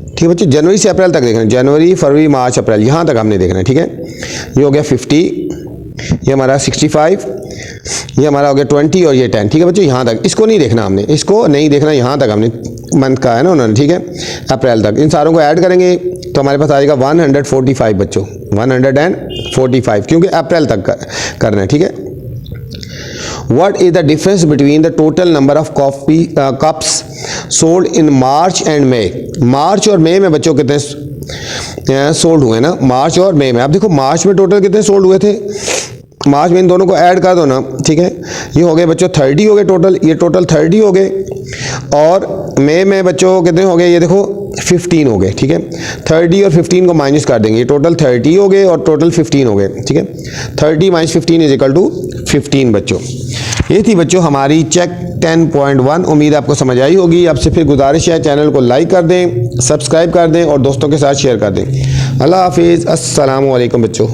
Speaker 1: ठीक है बच्चों, जनवरी से अप्रैल तक देखना है, जनवरी फरवरी मार्च अप्रैल, यहाँ तक हमने देखना है, ठीक है। ये हो गया 50, ये हमारा 65, ये हमारा हो गया 20 और ये 10, ठीक है बच्चों, यहाँ तक, इसको नहीं देखना हमने, इसको नहीं देखना, यहाँ तक हमने मंथ का है ना उन्होंने, ठीक है, अप्रैल तक। इन सारों को ऐड करेंगे तो हमारे पास आ जाएगा 145 बच्चों, 145, क्योंकि अप्रैल तक करना है, ठीक है। What is the difference between the total number of coffee cups sold in March and May? मार्च और मई में बच्चों कितने सोल्ड हुए ना, मार्च और मई में। अब देखो मार्च में टोटल कितने सोल्ड हुए थे, मार्च में इन दोनों को ऐड कर दो ना, ठीक है, ये हो गए बच्चों 30 हो गए टोटल, ये टोटल 30 हो गए, और मई में बच्चों कितने हो गए, ये देखो 15 हो गए, ठीक है। 30 और 15 को माइनस कर देंगे, ये टोटल 30 हो गए और टोटल 15 हो गए, ठीक है। 30 माइनस 15 इज इक्वल टू 15 बच्चों। ये थी बच्चों हमारी चेक 10.1। उम्मीद आपको समझ आई होगी। आपसे फिर गुजारिश है चैनल को लाइक कर दें, सब्सक्राइब कर दें और दोस्तों के साथ शेयर कर दें। अल्लाह हाफिज़, अस्सलामु अलैकुम बच्चों।